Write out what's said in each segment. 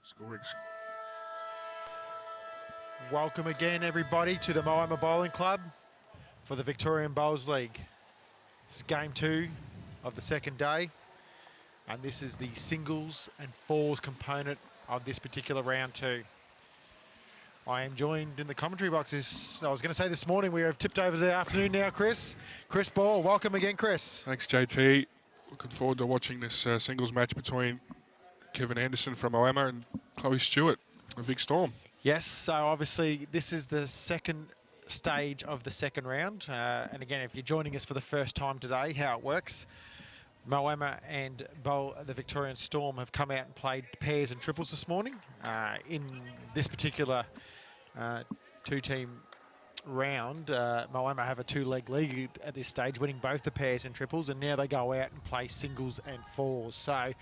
Scoring. Welcome again, everybody, to the Moama Bowling Club for the Victorian Bowls League. This is game 2 of the second day, and this is the singles and fours component of this particular round 2. I am joined in the commentary boxes. I was going to say this morning, we have tipped over the afternoon now, Chris. Chris Ball, welcome again, Chris. Thanks, JT. Looking forward to watching this singles match between Kevin Anderson from Moama and Chloe Stewart of Vic Storm. Yes, so obviously this is the second stage of the second round. And again, if you're joining us for the first time today, how it works. Moama and the Victorian Storm have come out and played pairs and triples this morning. In this particular two-team round, Moama have a two-leg lead at this stage, winning both the pairs and triples, and now they go out and play singles and fours. So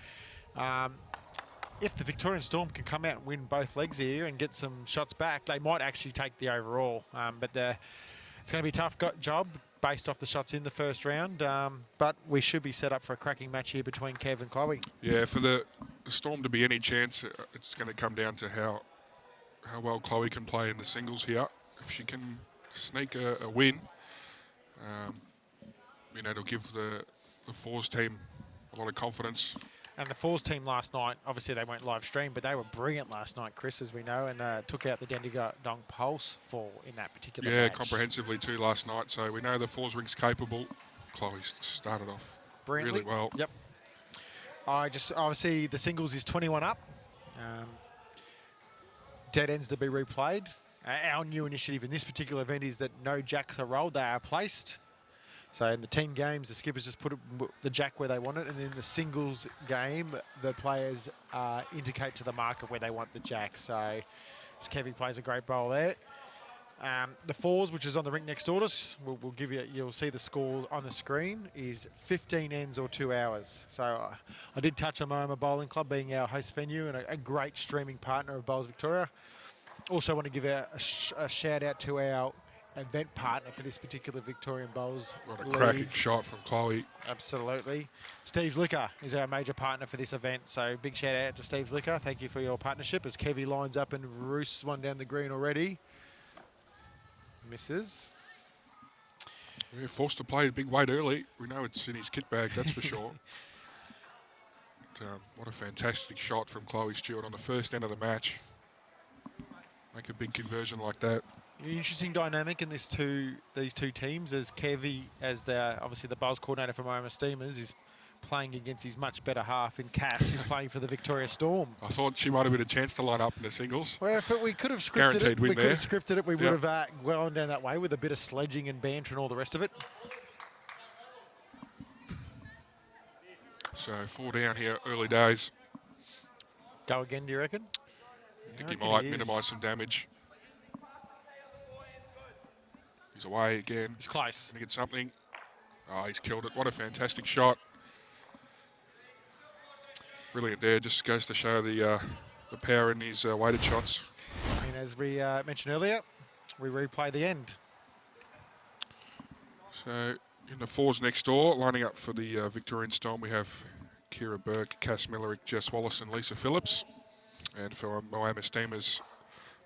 if the Victorian Storm can come out and win both legs here and get some shots back, they might actually take the overall. But it's going to be a tough job based off the shots in the first round. But we should be set up for a cracking match here between Kev and Chloe. Yeah, for the Storm to be any chance, it's going to come down to how well Chloe can play in the singles here. If she can sneak a win, it'll give the fours team a lot of confidence. And the fours team last night, obviously they weren't live streamed, but they were brilliant last night, Chris, as we know, and took out the Dong Pulse in that particular match. Yeah, comprehensively too last night. So we know the fours ring's capable. Chloe started off really well. Yep. Obviously the singles is 21 up. Dead ends to be replayed. Our new initiative in this particular event is that no jacks are rolled, they are placed. So in the team games, the skippers just put the jack where they want it, and in the singles game, the players indicate to the marker where they want the jack. So Kevin plays a great bowl there. The fours, which is on the rink next door to us, we'll give you'll see the score on the screen, is 15 ends or 2 hours. So I did touch on Moama Bowling Club being our host venue and a great streaming partner of Bowls Victoria. Also want to give a shout out to our event partner for this particular Victorian Bowls What a League. cracking shot from Chloe. Absolutely. Steve's Liquor is our major partner for this event, so big shout out to Steve's Liquor. Thank you for your partnership as Kevy lines up and roosts one down the green already. Misses. Yeah, forced to play a big weight early. We know it's in his kit bag, that's for sure. But, what a fantastic shot from Chloe Stewart on the first end of the match. Make a big conversion like that. Interesting dynamic in these two teams, as Kevy, as obviously the bowls coordinator for Moama Steamers, is playing against his much better half in Cass, who's playing for the Victoria Storm. I thought she might have been a chance to line up in the singles. Well, if we could have scripted Guaranteed win there. We would have gone down that way with a bit of sledging and banter and all the rest of it. So 4 down here, early days. Go again, do you reckon? I think he might minimise some damage. He's away again. He's close. Gonna get something. Oh, he's killed it. What a fantastic shot. Brilliant there. Just goes to show the power in these weighted shots. And as we mentioned earlier, we replay the end. So in the fours next door, lining up for the Victorian Storm, we have Kira Burke, Cass Millerick, Jess Wallace and Lisa Phillips. And for Moama Steamers,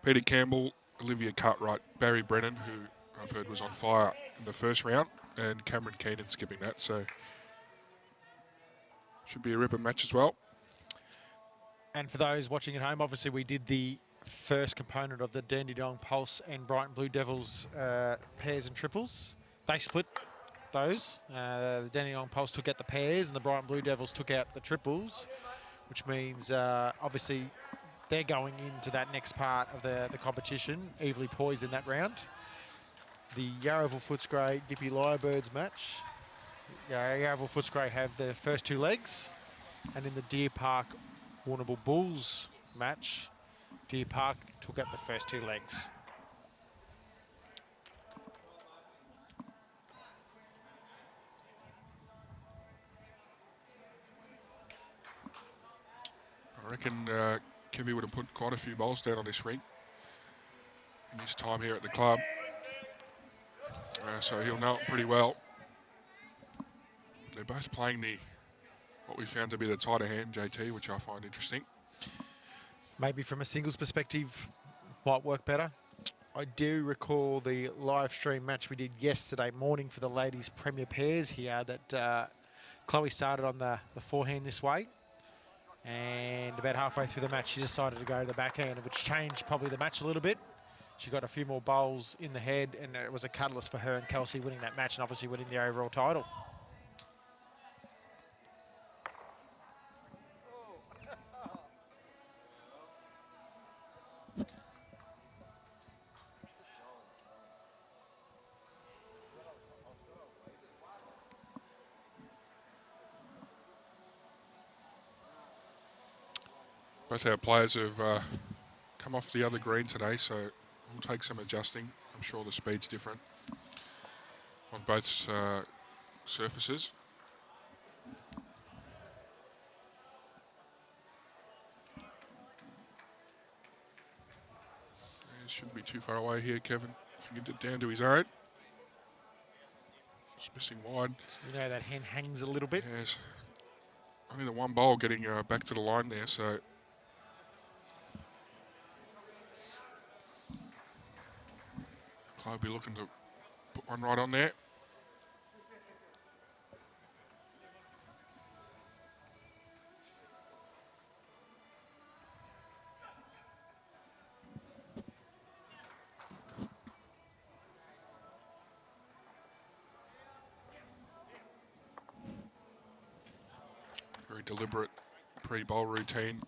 Peter Campbell, Olivia Cartwright, Barry Brennan, who I've heard was on fire in the first round, and Cameron Keenan skipping that. So should be a ripper match as well. And for those watching at home, obviously we did the first component of the Dong Pulse and Brighton Blue Devils pairs and triples. They split those. The Dong Pulse took out the pairs and the Brighton Blue Devils took out the triples, which means obviously they're going into that next part of the competition, evenly poised in that round. The Yarraville Footscray Gippy Lyrebirds match. Yarraville Footscray have the first 2 legs, and in the Deer Park Warrnambool Bulls match, Deer Park took out the first 2 legs. I reckon Kevy would have put quite a few bowls down on this ring in his time here at the club. So he'll know it pretty well. They're both playing what we found to be the tighter hand, JT, which I find interesting. Maybe from a singles perspective, might work better. I do recall the live stream match we did yesterday morning for the ladies' Premier Pairs here that Chloe started on the forehand this way. And about halfway through the match, she decided to go to the backhand, which changed probably the match a little bit. She got a few more bowls in the head, and it was a catalyst for her and Kelsey winning that match and obviously winning the overall title. Both our players have come off the other green today, so it'll take some adjusting. I'm sure the speed's different on both surfaces. He shouldn't be too far away here, Kevin. If you get it down to his own. Just missing wide. So we know that hand hangs a little bit. Yes. Only the one bowl getting back to the line there, so Chloe will be looking to put one right on there. Very deliberate pre-bowl routine.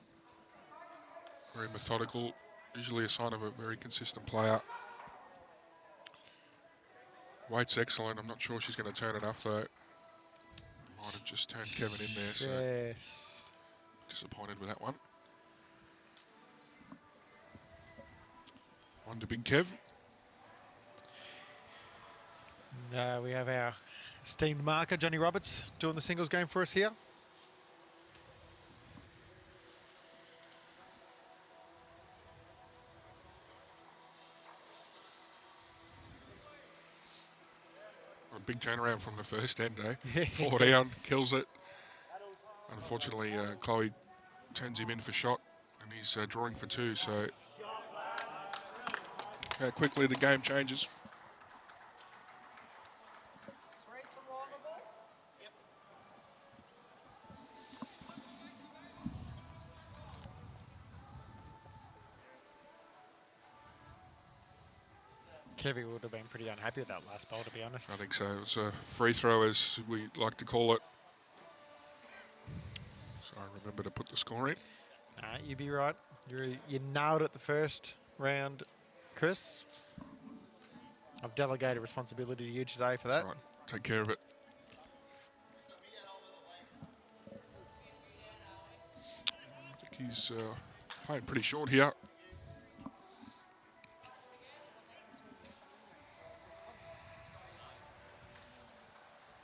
Very methodical. Usually a sign of a very consistent player. Weight's excellent. I'm not sure she's going to turn enough though. Might have just turned Kevin in there, so yes. Disappointed with that one. One to Big Kev. We have our esteemed marker, Johnny Roberts, doing the singles game for us here. A big turnaround from the first end, eh? 4 down, kills it. Unfortunately, Chloe turns him in for shot, and he's drawing for 2, so how quickly the game changes. Kevy would have been pretty unhappy with that last bowl, to be honest. I think so. It was a free throw, as we like to call it. So I remember to put the score in. You'd be right. You nailed it the first round, Chris. I've delegated responsibility to you today for that. That's right. Take care of it. I think he's playing pretty short here.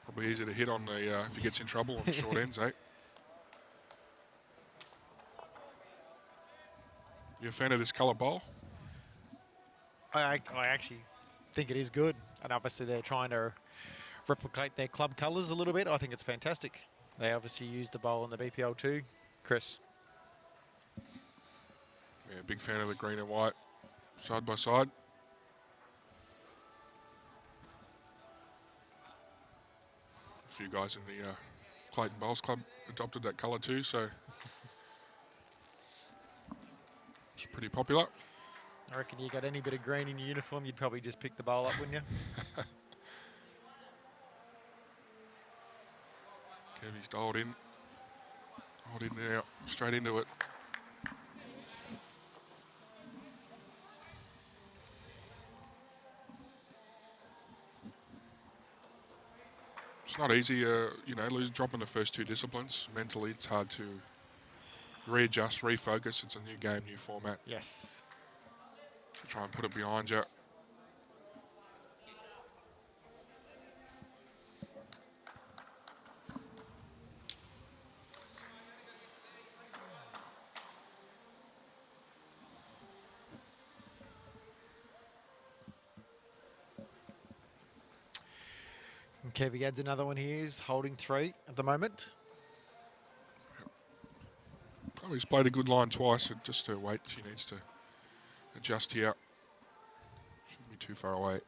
Probably easy to hit on the if he gets in trouble on the short ends, eh? You a fan of this colour bowl? I actually think it is good, and obviously they're trying to replicate their club colours a little bit. I think it's fantastic. They obviously used the bowl in the BPL2, Chris. Yeah, big fan of the green and white side by side. A few guys in the Clayton Bowls Club adopted that colour too, so it's pretty popular. I reckon you got any bit of green in your uniform, you'd probably just pick the bowl up, wouldn't you? Kevy's dialed in there, straight into it. It's not easy, you know, dropping the first 2 disciplines. Mentally, it's hard to readjust, refocus. It's a new game, new format. Yes. So try and put it behind you. And Kevy adds another one here. He's holding 3 at the moment. Chloe's played a good line twice, and just her weight, she needs to adjust here. Shouldn't be too far away.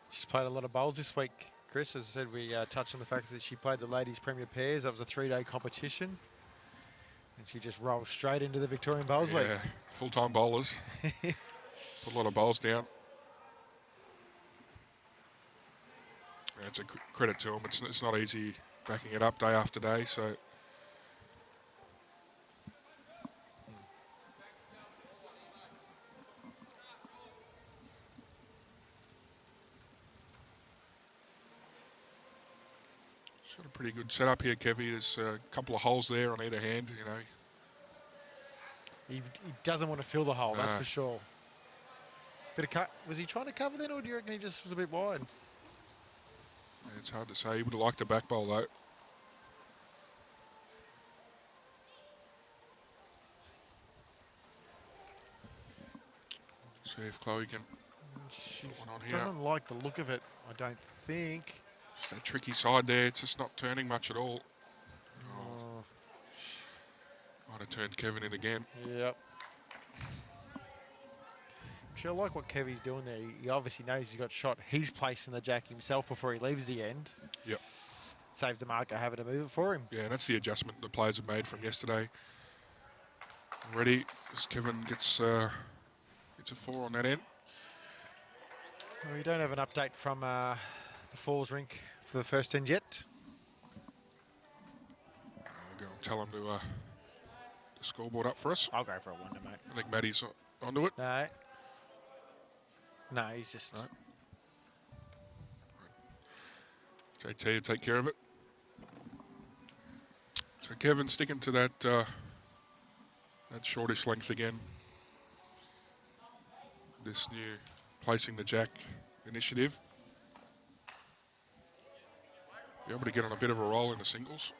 She's played a lot of bowls this week, Chris. As I said, we touched on the fact that she played the Ladies Premier Pairs. That was a 3-day competition. And she just rolls straight into the Victorian Bowls League. Yeah, full-time bowlers. Put a lot of bowls down. Yeah, it's a credit to them. It's not easy backing it up day after day, so... She's got a pretty good setup here, Kevy. There's a couple of holes there on either hand, you know. He doesn't want to fill the hole, that's for sure. Bit of cut. Was he trying to cover then, or do you reckon he just was a bit wide? Yeah, it's hard to say. He would have liked a back bowl, though. See if Chloe can She put one on here. doesn't like the look of it, I don't think. Just that tricky side there. It's just not turning much at all. Oh. Might have turned Kevin in again. Yep. Actually, I like what Kevy's doing there. He obviously knows he's got shot. He's placing the jack himself before he leaves the end. Yep. Saves the marker having to move it for him. Yeah, and that's the adjustment the players have made from yesterday. Ready as Kevin gets a 4 on that end. Well, we don't have an update from the Falls rink for the first end yet. I'll go and tell him to the scoreboard up for us. I'll go for a wonder, mate. I think Maddie's onto it. No, he's just... No. JT will take care of it. So Kevin sticking to that shortish length again. This new placing the jack initiative. Be able to get on a bit of a roll in the singles.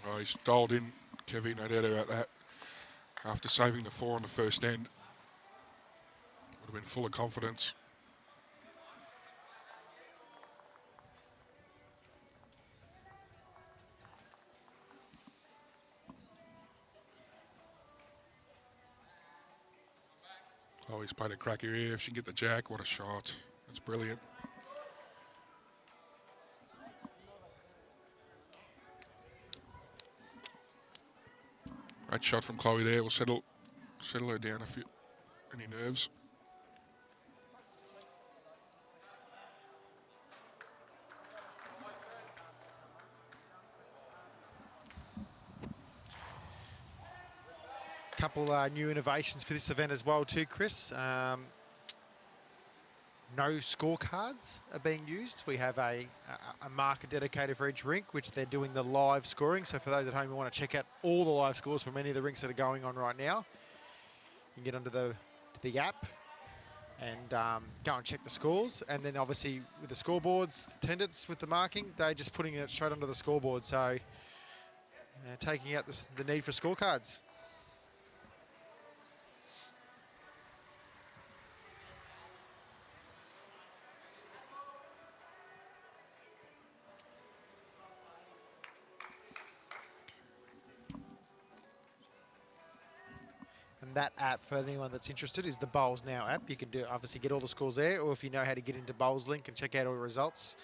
Oh, he's dialed in, Kevin, no doubt about that. After saving the 4 on the first end. Would have been full of confidence. Oh, he's played a cracker here. If she can get the jack, what a shot. That's brilliant. Great shot from Chloe there. We'll settle her down any nerves. Couple new innovations for this event as well too, Chris. No scorecards are being used. We have a marker dedicated for each rink, which they're doing the live scoring. So for those at home who want to check out all the live scores from any of the rinks that are going on right now, you can get onto the app and go and check the scores. And then obviously with the scoreboards, attendance with the marking, they're just putting it straight onto the scoreboard. So taking out the need for scorecards. And that app, for anyone that's interested, is the Bowls Now app. You can obviously get all the scores there, or if you know how to get into Bowls Link and check out all the results,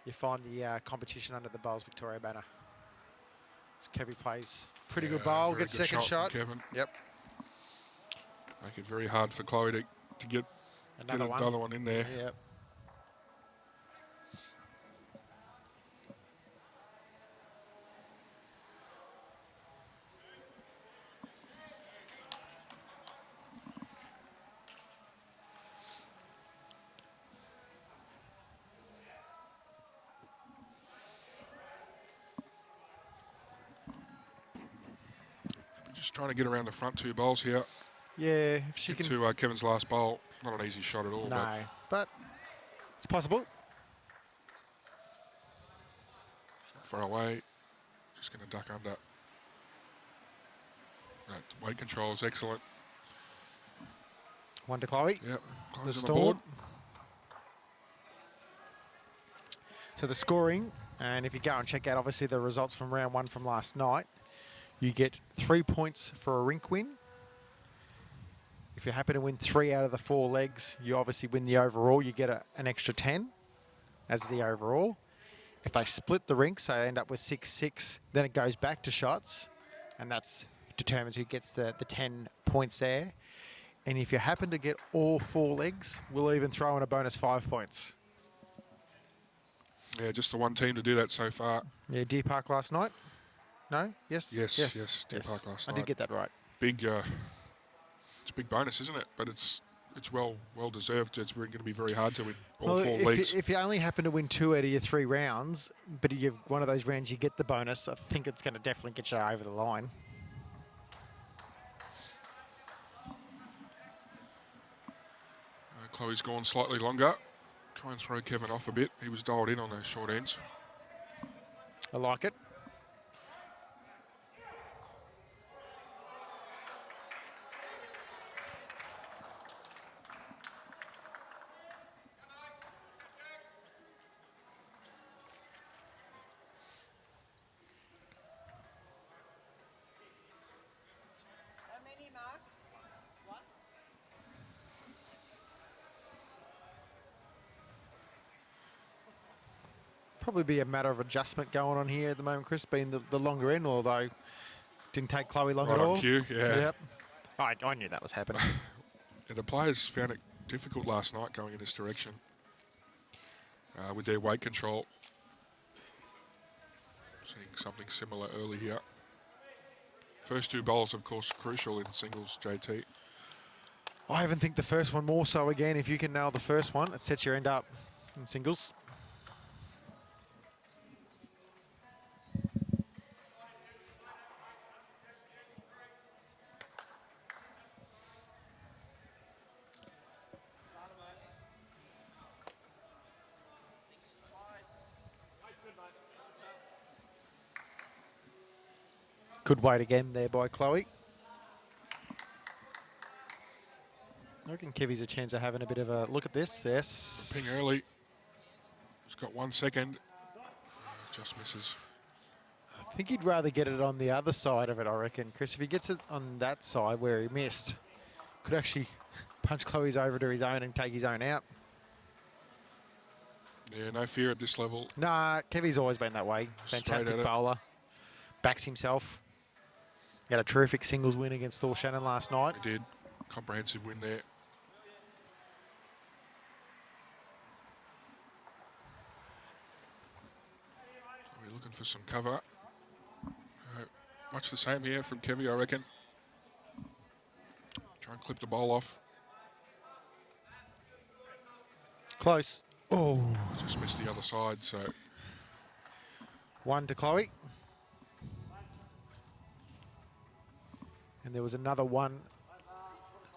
you find the competition under the Bowls Victoria banner. So Kevy plays pretty good bowl, gets second shot. Kevin. Yep. Make it very hard for Chloe to get another one in there. Yep. Just trying to get around the front 2 bowls here. Yeah, if she can. To Kevin's last bowl. Not an easy shot at all. No, but it's possible. Far away. Just going to duck under. That weight control is excellent. 1 to Chloe. Yep. The Storm. So the scoring, and if you go and check out obviously the results from round 1 from last night, you get 3 points for a rink win. If you happen to win 3 out of the 4 legs, you obviously win the overall. You get an extra 10 as the overall. If they split the rinks, they end up with 6-6. Then it goes back to shots, and that's determines who gets the 10 points there. And if you happen to get all 4 legs, we'll even throw in a bonus 5 points. Yeah, just the one team to do that so far. Yeah, Deer Park last night. No? Yes? Yes, Deer Park last night. I did get that right. Big, it's a big bonus, isn't it? But it's well deserved. It's going to be very hard to win all 4 leagues. If you only happen to win 2 out of your 3 rounds, but you have one of those rounds you get the bonus, I think it's going to definitely get you over the line. Chloe's gone slightly longer. Try and throw Kevin off a bit. He was dialed in on those short ends. I like it. Probably be a matter of adjustment going on here at the moment, Chris, being the longer end, although didn't take Chloe long Right at all. on cue, yeah. Yep. I knew that was happening. Yeah, the players found it difficult last night going in this direction with their weight control. Seeing something similar early here. First 2 bowls, of course, crucial in singles, JT. I even think the first one more so again. If you can nail the first one, it sets your end up in singles. Good weight again there by Chloe. I reckon Kevy's a chance of having a bit of a look at this. Yes. Ping early. He's got 1 second. Just misses. I think he'd rather get it on the other side of it, I reckon. Chris, if he gets it on that side where he missed, could actually punch Chloe's over to his own and take his own out. Yeah, no fear at this level. Nah, Kevy's always been that way. Fantastic bowler. Backs himself. He had a terrific singles win against Thor Shannon last night. He did. Comprehensive win there. We're looking for some cover. Much the same here from Kevy, I reckon. Try and clip the bowl off. Close. Oh. Just missed the other side, so. 1 to Chloe. And there was another 1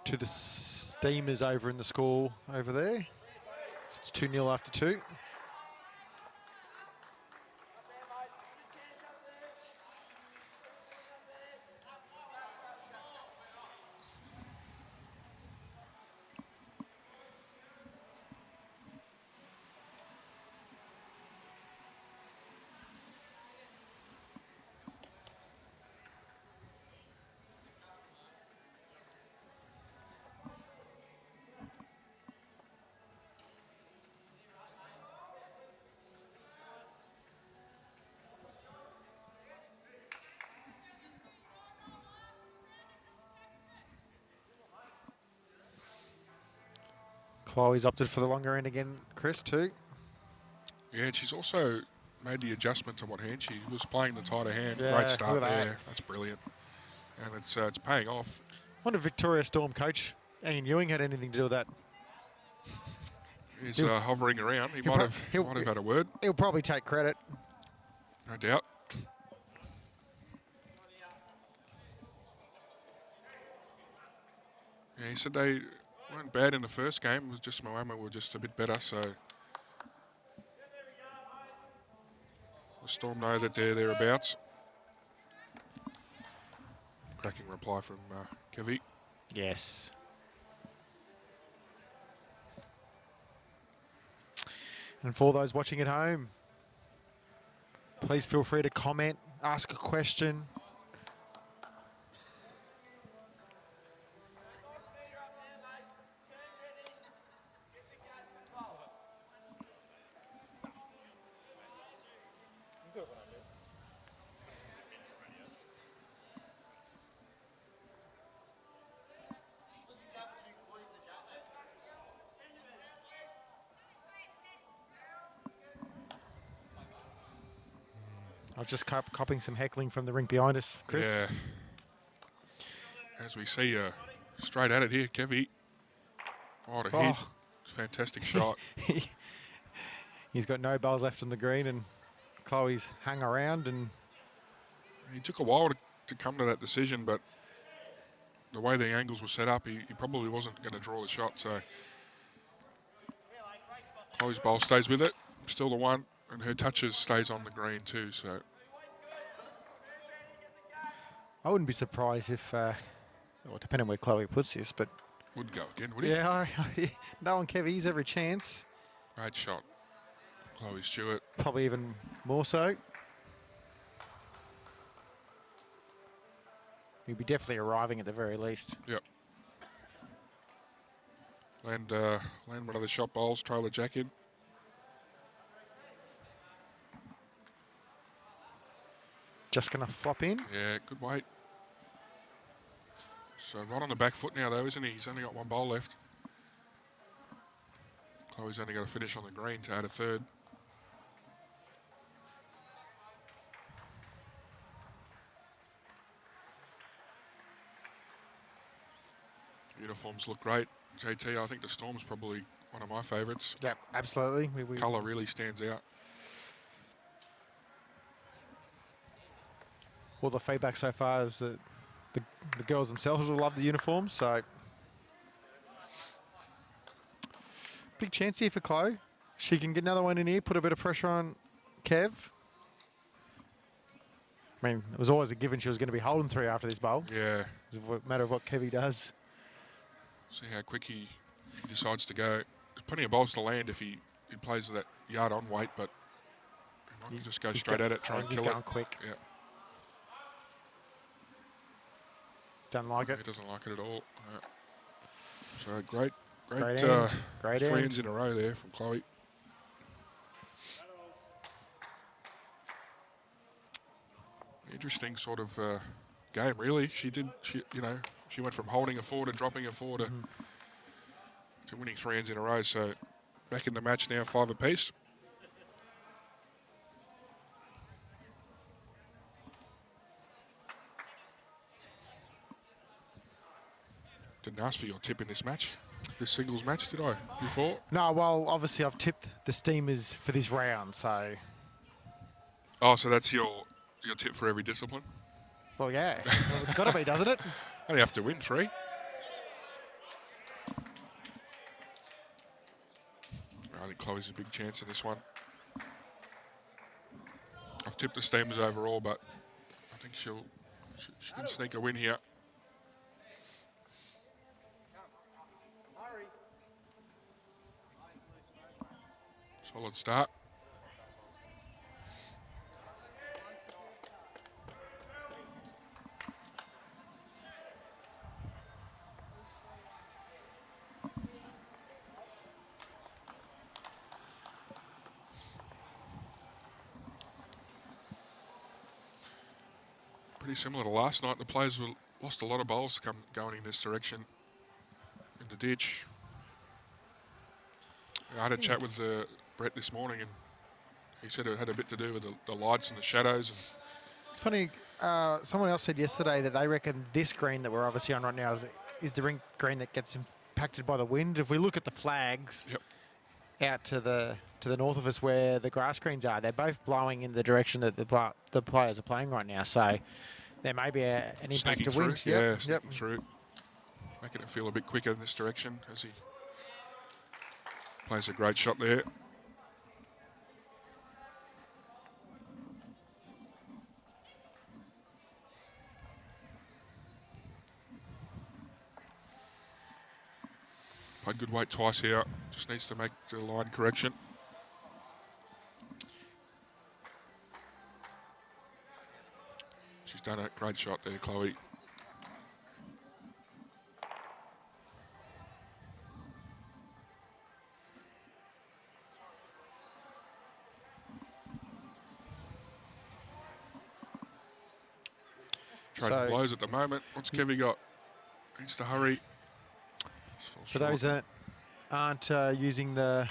to the Steamers over in the score over there. So it's 2-0 after 2. Chloe's opted for the longer end again, Chris, too. Yeah, and she's also made the adjustment to what hand she was playing the tighter hand. Yeah, Great start look at that. there. That's brilliant. And it's paying off. I wonder if Victoria Storm coach Ian Ewing had anything to do with that. He's hovering around. He might have had a word. He'll probably take credit. No doubt. Yeah, he said they weren't bad in the first game. It was just Moama were just a bit better, so the Storm know that they're thereabouts. Cracking reply from Kevy. Yes. And for those watching at home, please feel free to comment, ask a question. I was just copying some heckling from the rink behind us, Chris. Yeah. As we see, straight at it here, Kevy. Oh, the hit. Fantastic shot. He's got no balls left on the green, and Chloe's hung around. And he took a while to come to that decision, but the way the angles were set up, he probably wasn't going to draw the shot. So Chloe's bowl stays with it. Still the one. And her touches stays on the green too, so. I wouldn't be surprised if, well, depending on where Chloe puts this, but. Would go again, would he? Yeah, no one Kevy's every chance. Great shot. Chloe Stewart. Probably even more so. He'll be definitely arriving at the very least. Yep. Land one of the shot bowls, trailer jack in. Just going to flop in. Yeah, good weight. So right on the back foot now, though, isn't he? He's only got one bowl left. Chloe's only got to finish on the green to add a third. Uniforms look great. JT, I think the Storm's probably one of my favourites. Yep, absolutely. Colour really stands out. All the feedback so far is that the girls themselves will love the uniforms, so big chance here for Chloe. She can get another one in here, put a bit of pressure on Kev. I mean, it was always a given she was going to be holding 3 after this bowl. Yeah. It's a matter of what Kevy does. See how quick he decides to go. There's plenty of bowls to land if he plays that yard on weight, but he might just go straight at it, try and kill it. He's going quick. Yeah. Doesn't like it. He doesn't like it at all. So great end. Great 3 end. ends in a row there from Chloe. Interesting sort of game, really. She went from holding a 4 to dropping a 4 to winning 3 ends in a row. So back in the match now, 5 apiece. Didn't ask for your tip in this match, this singles match, did I, before? No, well, obviously I've tipped the Steamers for this round, so. Oh, so that's your tip for every discipline? Well, yeah. Well, it's got to be, doesn't it? Only have to win 3. I think Chloe's a big chance in this one. I've tipped the Steamers overall, but I think she can sneak a win here. Solid start. Pretty similar to last night. The players lost a lot of bowls going in this direction in the ditch. I had a chat with Brett this morning, and he said it had a bit to do with the lights and the shadows. And it's funny, someone else said yesterday that they reckon this green that we're obviously on right now is the rink green that gets impacted by the wind. If we look at the flags out to the north of us where the grass greens are, they're both blowing in the direction that the players are playing right now. So there may be an impact of wind. Yeah, through. making it feel a bit quicker in this direction as he plays a great shot there. Played good weight twice here. Just needs to make the line correction. She's done a great shot there, Chloe. Trading blows at the moment. What's Kevy got? Needs to hurry. For those that aren't using the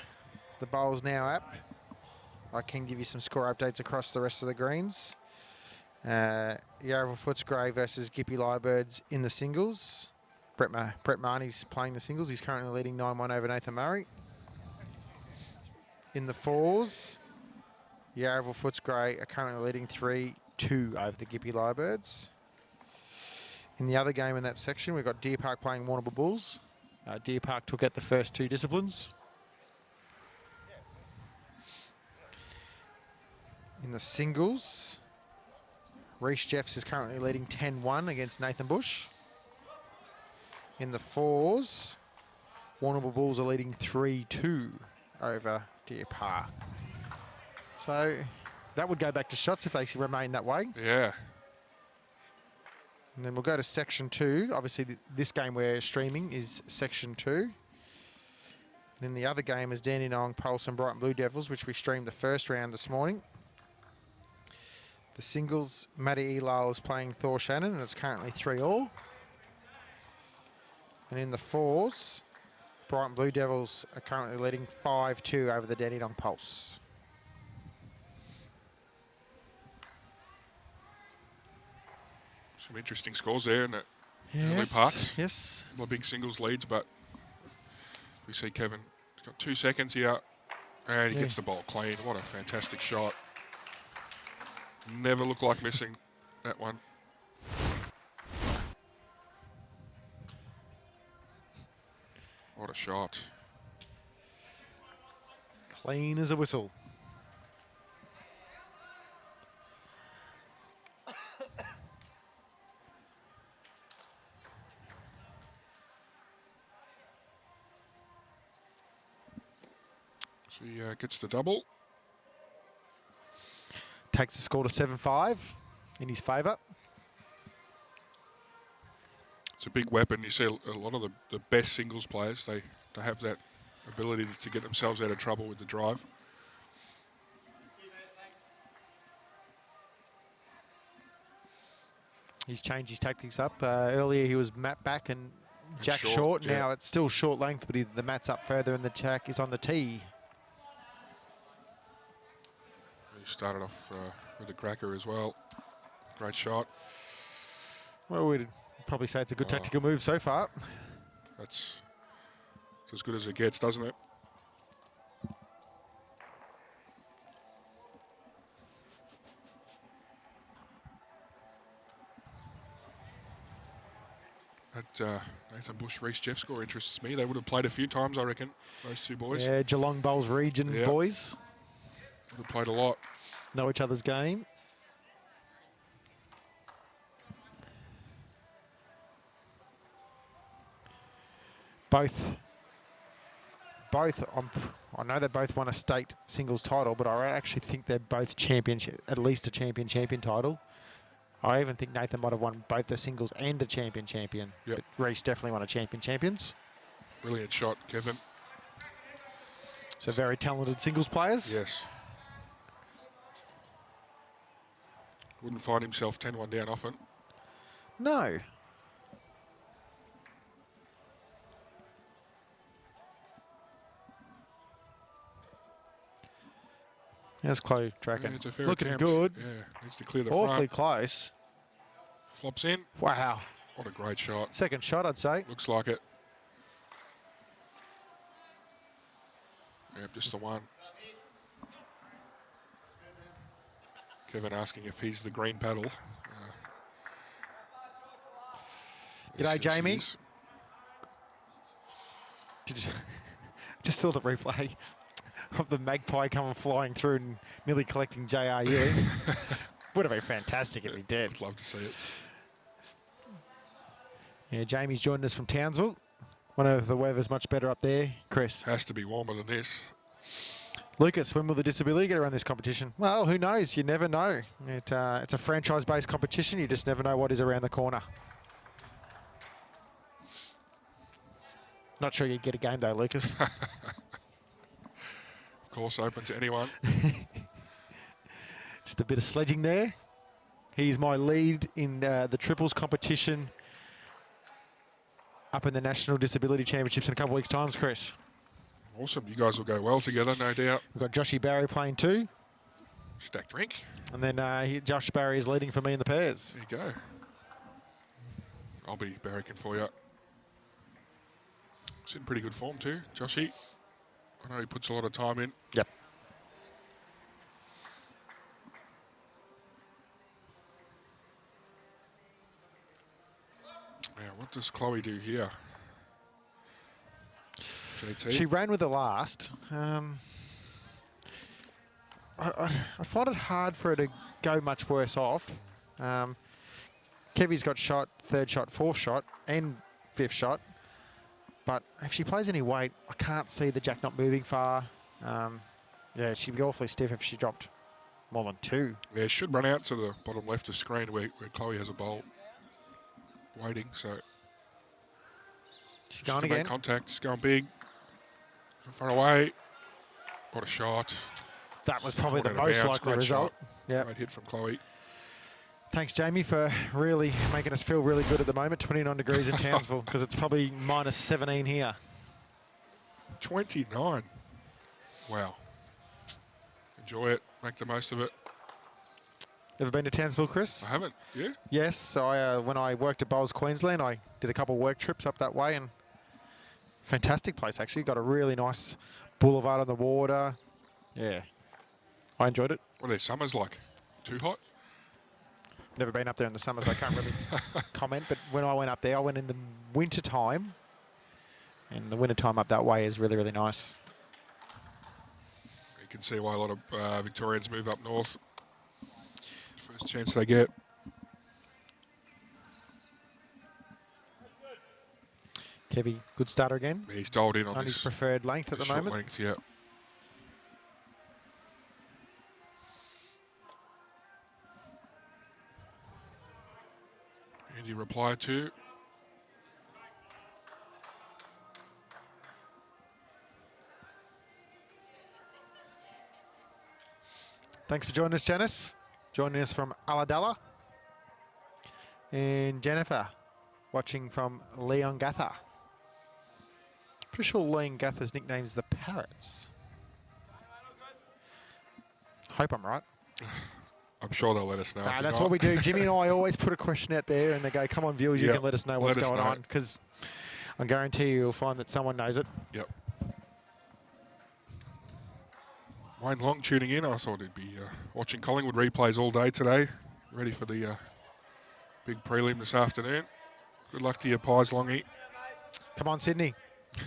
Bowls Now app, I can give you some score updates across the rest of the greens. Yarraville Footscray versus Gippy Lyrebirds in the singles. Brett Marnie's playing the singles. He's currently leading 9-1 over Nathan Murray. In the fours, Yarraville Footscray are currently leading 3-2 over the Gippy Lyrebirds. In the other game in that section, we've got Deer Park playing Warrnambool Bulls. Deer Park took out the first two disciplines. In the singles, Reece Jeffs is currently leading 10-1 against Nathan Bush. In the fours, Warrnambool Bulls are leading 3-2 over Deer Park. So that would go back to shots if they remain that way. Yeah. And then we'll go to section 2. Obviously, this game we're streaming is section 2. Then the other game is Dandenong Pulse and Brighton Blue Devils, which we streamed the first round this morning. The singles, Maddie Elal is playing Thor Shannon, and it's currently 3-all. And in the fours, Brighton Blue Devils are currently leading 5-2 over the Dandenong Pulse. Some interesting scores there in the early Yes, parts. yes. A lot of big singles leads, but we see Kevin. He's got 2 seconds here, and he gets the ball clean. What a fantastic shot. Never looked like missing that one. What a shot. Clean as a whistle. So he gets the double. Takes the score to 7-5 in his favour. It's a big weapon. You see a lot of the best singles players, they have that ability to get themselves out of trouble with the drive. He's changed his tactics up. Earlier he was mat back and jack short. Yeah. Now it's still short length, but the mat's up further and the jack is on the tee. He started off with a cracker as well. Great shot. Well, we'd probably say it's a good tactical move so far. That's as good as it gets, doesn't it? That Nathan Bush, Reece Jeff score interests me. They would have played a few times, I reckon, those two boys. Yeah, Geelong Bowls region boys. Would have played a lot. Know each other's game. Both, I know they both won a state singles title, but I actually think they're both at least a champion title. I even think Nathan might have won both the singles and a champion. Yep. But Reece definitely won a champions. Brilliant shot, Kevin. So very talented singles players. Yes. Wouldn't find himself 10-1 down often. No. There's Chloe tracking. Yeah, it's a fair Looking attempt. good. Yeah, needs to clear the Awfully front. close. Flops in. Wow. What a great shot. Second shot, I'd say. Looks like it. Yeah, just the one. Kevin asking if he's the green paddle. G'day, Jamie. Did you just saw the replay of the magpie coming flying through and nearly collecting J.R. Ewing. Would have been fantastic if he did. I'd love to see it. Yeah, Jamie's joined us from Townsville. Wonder if the weather's much better up there, Chris. Has to be warmer than this. Lucas, when will the disability get around this competition? Well, who knows? You never know. It's a franchise-based competition. You just never know what is around the corner. Not sure you'd get a game though, Lucas. Of course, open to anyone. Just a bit of sledging there. He's my lead in the triples competition up in the National Disability Championships in a couple of weeks' time, Chris. Awesome. You guys will go well together, no doubt. We've got Joshy Barry playing too. Stacked rink. And then Josh Barry is leading for me in the pairs. There you go. I'll be barracking for you. He's in pretty good form too, Joshy. I know he puts a lot of time in. Yep. Now, what does Chloe do here? JT? She ran with the last. I find it hard for her to go much worse off. Kevy's got shot, third shot, fourth shot, and fifth shot. But if she plays any weight, I can't see the jack not moving far. Yeah, she'd be awfully stiff if she dropped more than two. Yeah, should run out to the bottom left of screen where Chloe has a bowl waiting. So She's going make again. contact. She's going big. Far away. What a shot. That was probably What the out of most bounds. likely Great result. shot. Yeah. Great hit from Chloe. Thanks, Jamie, for really making us feel really good at the moment. 29 degrees in Townsville, because it's probably minus 17 here. 29. Wow. Enjoy it. Make the most of it. Ever been to Townsville, Chris? I haven't. You? Yes. So when I worked at Bowls, Queensland, I did a couple of work trips up that way, and fantastic place, actually. Got a really nice boulevard on the water. Yeah. I enjoyed it. What are their summers like? Too hot? Never been up there in the summer, so I can't really comment. But when I went up there, I went in the winter time. And the winter time up that way is really, really nice. You can see why a lot of Victorians move up north. First chance they get. Kevy, good starter again. He's dialed in on On his this preferred length at the short moment. length, yeah. And you reply to. Thanks for joining us, Janice. Joining us from Ulladulla. And Jennifer, watching from Leongatha. Pretty sure Leongatha's nickname is the Parrots. Hope I'm right. I'm sure they'll let us know. if you're That's not. what we do. Jimmy and I always put a question out there and they go, come on, viewers, you Yep. can let us know Let what's us going know. on. Because I guarantee you'll find that someone knows it. Yep. Wayne Long tuning in. I thought he'd be watching Collingwood replays all day today. Ready for the big prelim this afternoon. Good luck to your Pies, Longy. Come on, Sydney.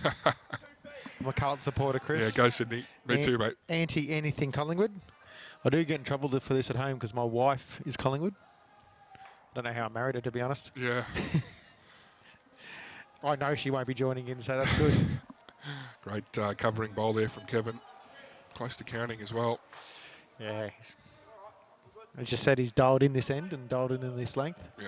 I'm a Carlton supporter, Chris. Yeah, go Sydney. Me too, mate. Anti-anything Collingwood. I do get in trouble for this at home because my wife is Collingwood. Don't know how I married her, to be honest. Yeah. I know she won't be joining in, so that's good. Great covering bowl there from Kevin. Close to counting as well. Yeah. I just said he's dialed in this end and dialed in this length. Yeah.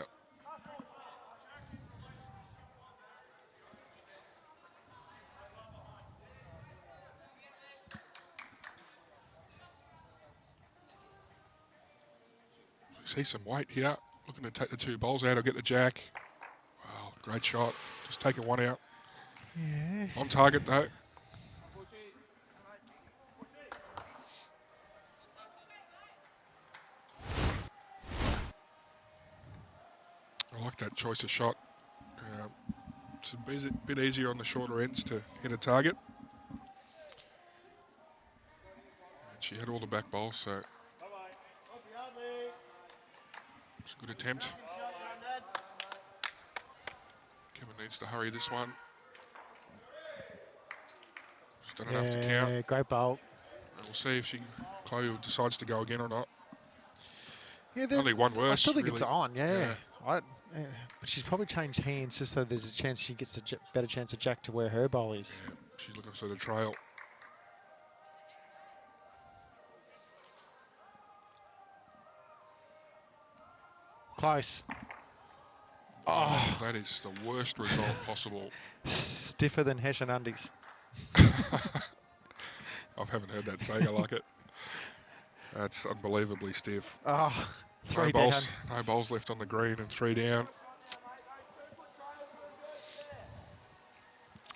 See some weight here. Looking to take the two bowls out or get the jack. Wow, great shot. Just taking one out. Yeah. On target though. I like that choice of shot. It's a bit easier on the shorter ends to hit a target. And she had all the back bowls, so it's a good attempt. Kevin needs to hurry this one. She's done enough to count. Great bowl. And we'll see if Chloe decides to go again or not. Yeah, Only one worse. I still think really. it's on, but she's probably changed hands just so there's a chance she gets a better chance of Jack to where her bowl is. Yeah, she's looking for the trail. Close. Oh, that is the worst result possible. Stiffer than Hessian undies. I haven't heard that saying. I like it. That's unbelievably stiff. Oh, three no down. No bowls left on the green and 3 down.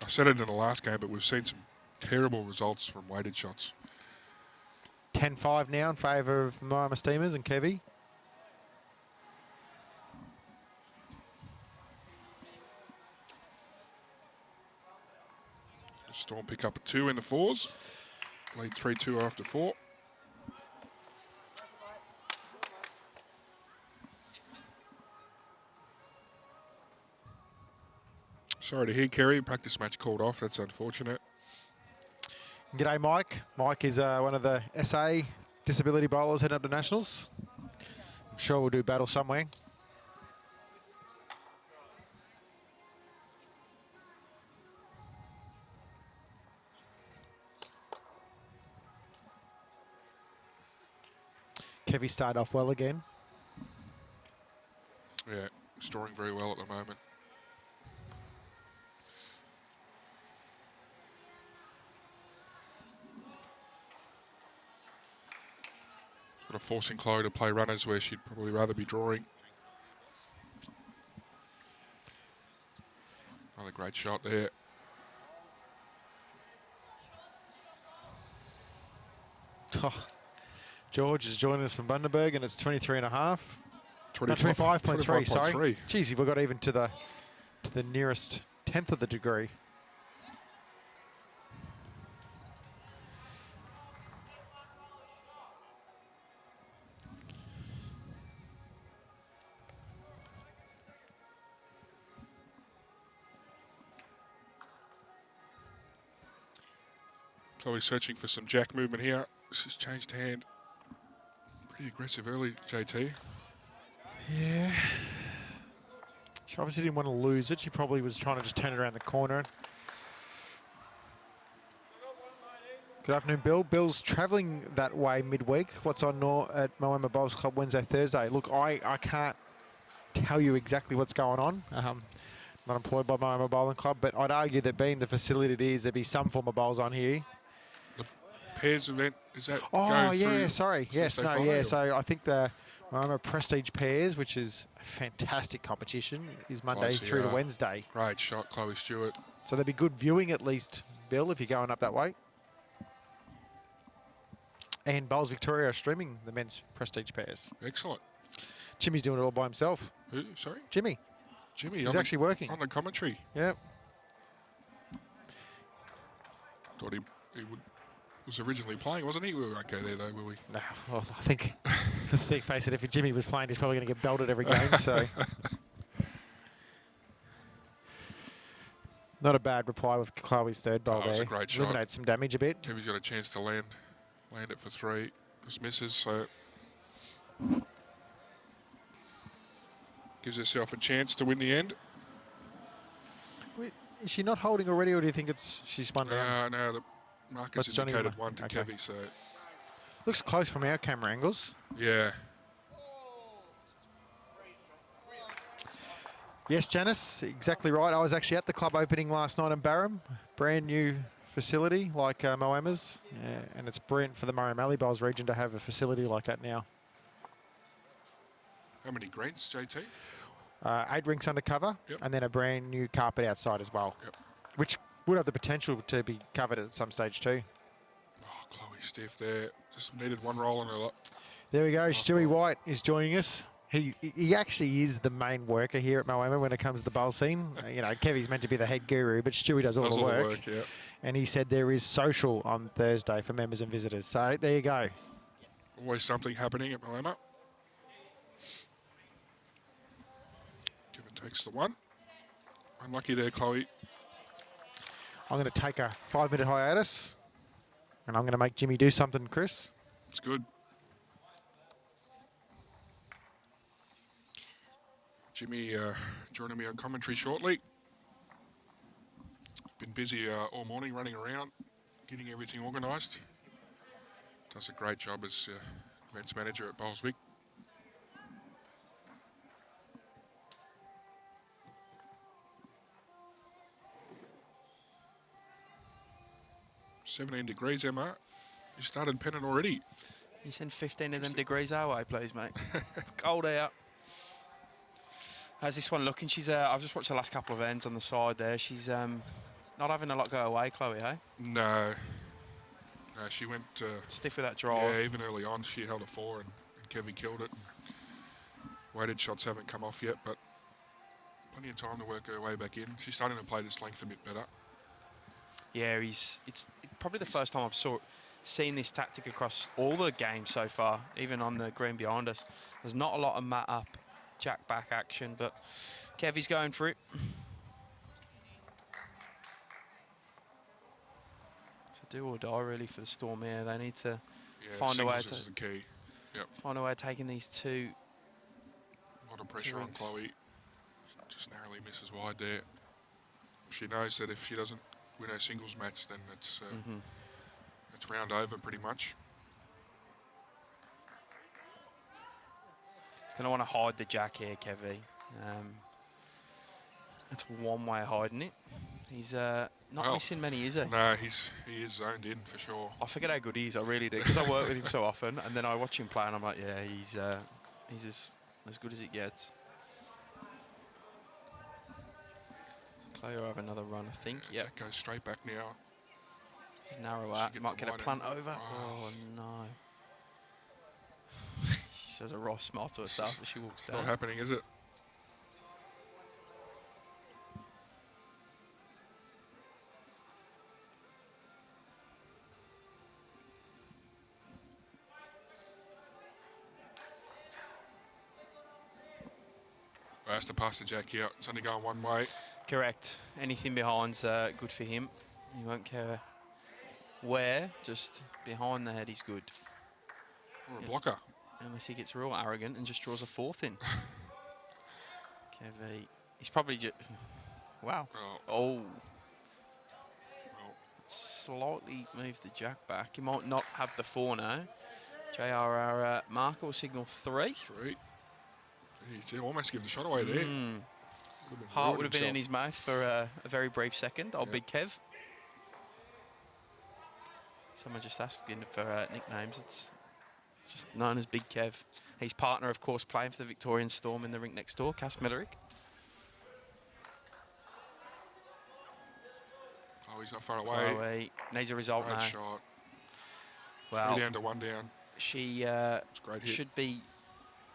I said it in the last game, but we've seen some terrible results from weighted shots. 10-5 now in favour of Moama Steamers and Kevy. Storm pick up a 2 in the 4s. Lead 3-2 after 4. Sorry to hear, Kerry. Practice match called off. That's unfortunate. G'day, Mike. Mike is one of the SA disability bowlers heading up to Nationals. I'm sure we'll do battle somewhere. Kevy started off well again. Yeah, storing very well at the moment. Sort of forcing Chloe to play runners where she'd probably rather be drawing. Another great shot there. Oh, George is joining us from Bundaberg, and it's 23.5. 25.3, sorry. Geez, we got even to the nearest 10th of the degree. Chloe's searching for some jack movement here. This has changed hand. Pretty aggressive early, JT. Yeah. She obviously didn't want to lose it. She probably was trying to just turn it around the corner. Good afternoon, Bill. Bill's travelling that way midweek. What's on at Moama Bowls Club Wednesday, Thursday? Look, I can't tell you exactly what's going on. Not employed by Moama Bowling Club, but I'd argue that being the facility it is, there'd be some form of bowls on here. The pairs event, is that Oh, yeah, through sorry. Yes, no, Friday, yeah. or? So I think the Moama Prestige Pairs, which is a fantastic competition, is Monday through to Wednesday. Great shot, Chloe Stewart. So there'd be good viewing at least, Bill, if you're going up that way. And Bowls Victoria are streaming the men's Prestige Pairs. Excellent. Jimmy's doing it all by himself. Who? Sorry? Jimmy. Jimmy. He's actually working. On the commentary. Yep. Thought he was originally playing, wasn't he? We were okay there, though, were we? No, well, I think, let's face it, if Jimmy was playing, he's probably going to get belted every game, so. Not a bad reply with Chloe's third bowl there. That was a great shot. Eliminate some damage a bit. Kevy's got a chance to land it for 3. Just misses, so gives herself a chance to win the end. Wait, is she not holding already, or do you think she's spun down? No, the marker's indicated 1 to Kevy, so. Looks close from our camera angles. Yeah. Yes, Janice, exactly right. I was actually at the club opening last night in Barham. Brand new facility like Moama's, and it's brilliant for the Murray Mallee Bowls region to have a facility like that now. How many greens, JT? 8 rinks undercover, and then a brand new carpet outside as well, which would have the potential to be covered at some stage too. Oh, Chloe stiff there. Just needed 1 roll on her. There we go. Stewie White is joining us. He actually is the main worker here at Moama when it comes to the bowl scene. You know, Kevy's meant to be the head guru, but Stewie does all the work. And he said there is social on Thursday for members and visitors. So there you go. Always something happening at Moama. Given takes the 1. Unlucky there, Chloe. I'm going to take a 5-minute hiatus, and I'm going to make Jimmy do something, Chris. It's good. Jimmy joining me on commentary shortly. Been busy all morning running around, getting everything organised. Does a great job as events manager at Bowlswick. "17 degrees, Emma. You started penning already." You send 15 of them degrees our way, please, mate. It's cold out. How's this one looking? She's. I've just watched the last couple of ends on the side there. She's not having a lot go away, Chloe, hey? No. No, she went... stiff with that drive. Yeah, even early on, she held a 4 and Kevy killed it. Weighted shots haven't come off yet, but plenty of time to work her way back in. She's starting to play this length a bit better. Yeah, it's probably the first time I've seen this tactic across all the games so far, even on the green behind us. There's not a lot of mat up, jack back action, but Kevy's going for it. It's a do or die really for the Storm here. They need to find a way to is the key. Yep. Find a way of taking these two. A lot of pressure on Chloe. Just narrowly misses wide there. She knows that if she doesn't win her singles match, then it's round over pretty much. He's going to want to hide the jack here, Kevy. That's one way of hiding it. He's not missing many, is he? No, he is zoned in for sure. I forget how good he is, I really do, because I work with him so often, and then I watch him play and I'm like, yeah, he's as good as it gets. So Clay will have another run, I think. Yeah, Jack goes straight back now. He's narrow out, might get a plant over. Oh, no. She says a raw smile to herself as she walks down. It's not happening, is it? Has to pass the jack here. It's only going one way. Correct. Anything behind's good for him. He won't care where, just behind the head he's good. Or a blocker. Unless he gets real arrogant and just draws a 4th in. Kevy, he's probably just... Wow. Oh. Well. Slightly moved the jack back. He might not have the 4 now. JRR marker will signal 3. 3. Jeez, he almost gave the shot away there. Heart would have been in his mouth for a very brief second. Old Big Kev. Someone just asked for nicknames. It's just known as Big Kev. His partner, of course, playing for the Victorian Storm in the rink next door, Cass Millerick. Oh, he's not far away. Needs a result now. Great shot. Well, 3 down to 1 down. She It's a great hit. should be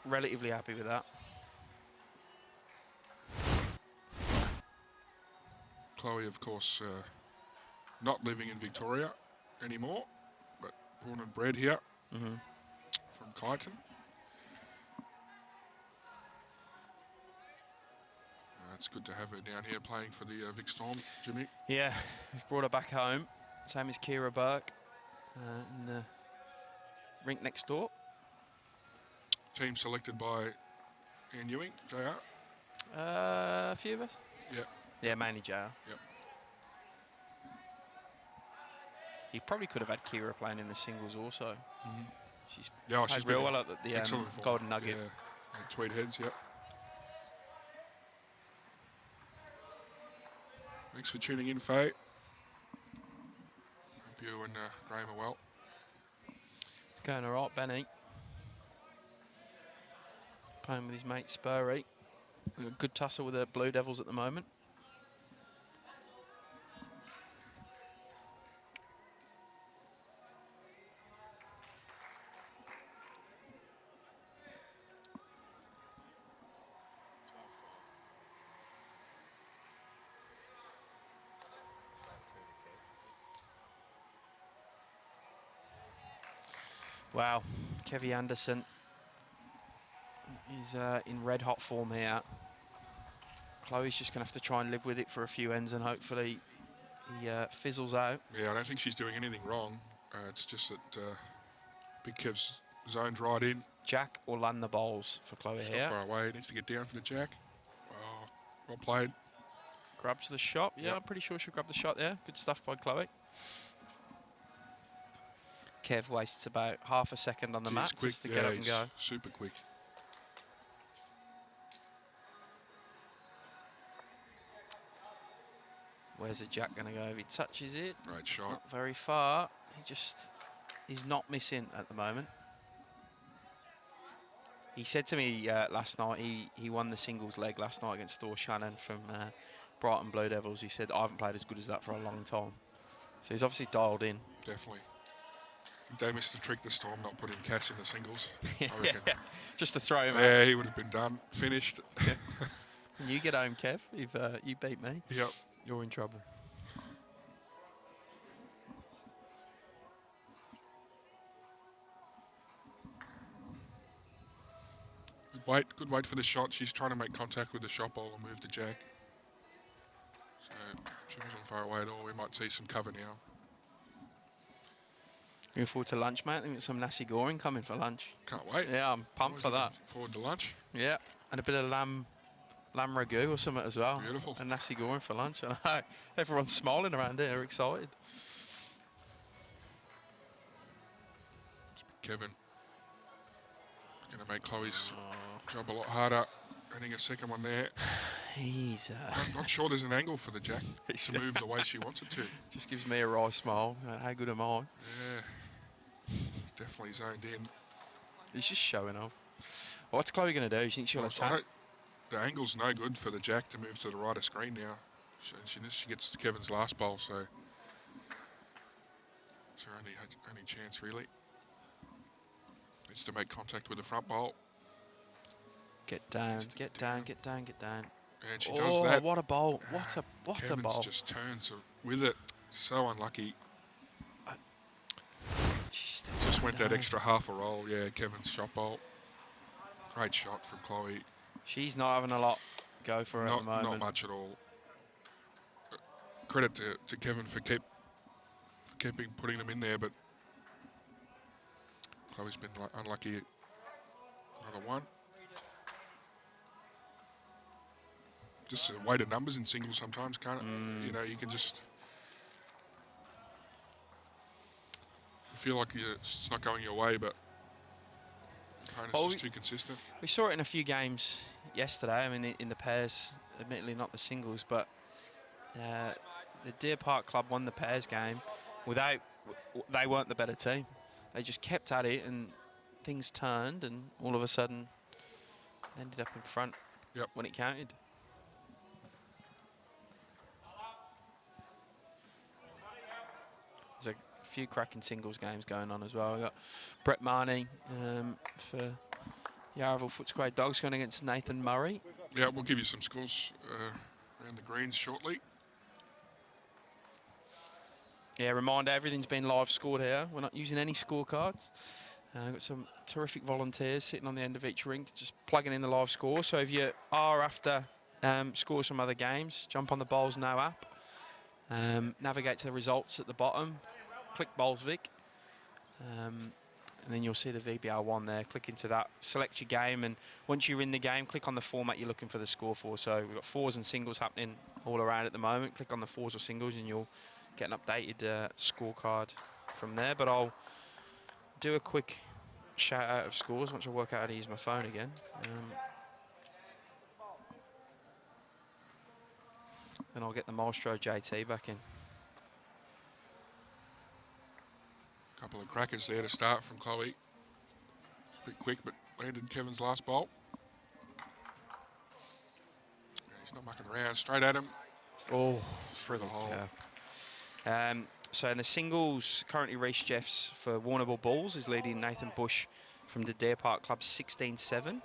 relatively happy with that. Chloe, of course, not living in Victoria anymore, but born and bred here from Kyneton. It's good to have her down here playing for the Vic Storm, Jimmy. Yeah, we've brought her back home. Same as Kira Burke in the rink next door. Team selected by Ian Ewing, JR. A few of us? Yeah. Yeah, mainly JR. Yep. He probably could have had Kira playing in the singles also. She's She's real well at the Golden Nugget. Yeah, Tweed Heads, yep. Thanks for tuning in, Faye. Hope you and Graham are well. It's going all right, Benny. Playing with his mate Spurry. We've got a good tussle with the Blue Devils at the moment. Wow, Kevy Anderson is in red hot form here. Chloe's just going to have to try and live with it for a few ends and hopefully he fizzles out. Yeah, I don't think she's doing anything wrong. It's just that Big Kev's zoned right in. Jack will land the bowls for Chloe It's here. not far away. Needs to get down for the jack. Oh, well played. Grabs the shot. Yeah, Yep. I'm pretty sure she'll grab the shot there. Good stuff by Chloe. Kev wastes about half a second on the Geez, mat quick. just to get up and he's go. super quick. Where's the jack going to go? If he touches it, Great shot. not very far. He's not missing at the moment. He said to me last night, he won the singles leg last night against Thor Shannon from Brighton Blue Devils. He said, I haven't played as good as that for a long time. So he's obviously dialed in. Definitely. They missed the trick this time, not putting Cass in the singles. Yeah, I reckon. just to throw him out. Yeah, he would have been done, finished. When you get home, Kev, if you beat me, Yep. you're in trouble. Good wait for the shot. She's trying to make contact with the shot ball and move the jack. So she wasn't far away at all. We might see some cover now. Looking forward to lunch, mate. I think there's some nasi goreng coming for lunch. Can't wait. Yeah, I'm pumped for that. Forward to lunch. Yeah, and a bit of lamb ragu or something as well. Beautiful. And nasi goreng for lunch. I know. Everyone's smiling around here, excited. Kevin. Going to make Chloe's job a lot harder. Getting a second one there. He's Not sure there's an angle for the jack to move the way she wants it to. just gives me a wry smile. How good am I? Yeah. Definitely zoned in. He's just showing off. What's Chloe going to do? You think she'll Well, attack? the angle's no good for the jack to move to the right of screen now. She gets Kevin's last bowl, so it's her only chance really. Needs to make contact with the front bowl. Get down, get down, get down, get down. And she does that. What a bowl. What a Kevin's bowl. just turns with it. So unlucky. Just went that extra half a roll. Yeah, Kevin's shot bowl. Great shot from Chloe. She's not having a lot go for her at the moment. Not much at all. Credit to Kevin for keeping putting them in there, but Chloe's been unlucky. Another one. Just a weight of numbers in singles sometimes, can't it? You know, you can just feel like it's not going your way, but opponent's just too consistent. We saw it in a few games yesterday. I mean, in the pairs, admittedly not the singles, but the Deer Park Club won the pairs game they weren't the better team. They just kept at it and things turned, and all of a sudden they ended up in front when it counted. There's a few cracking singles games going on as well. We've got Brett Marnie for Yarraville Footscray Dogs going against Nathan Murray. Yeah, we'll give you some scores around the greens shortly. Yeah, reminder, everything's been live scored here. We're not using any scorecards. We've got some terrific volunteers sitting on the end of each rink, just plugging in the live score. So if you are after scores from other games, jump on the Bowls Now app. Navigate to the results at the bottom. Click Bowls Vic. And then you'll see the VBL1 there. Click into that, select your game, and once you're in the game, click on the format you're looking for the score for. So we've got fours and singles happening all around at the moment. Click on the fours or singles and you'll get an updated scorecard from there. But I'll do a quick shout out of scores once I work out how to use my phone again. And I'll get the Maestro JT back in. Couple of crackers there to start from Chloe. A bit quick, but landed Kevin's last bowl. He's not mucking around. Straight at him. Oh, through the hole. So in the singles, currently Reece Jeffs for Warrnambool Bulls is leading Nathan Bush from the Deer Park Club 16-7.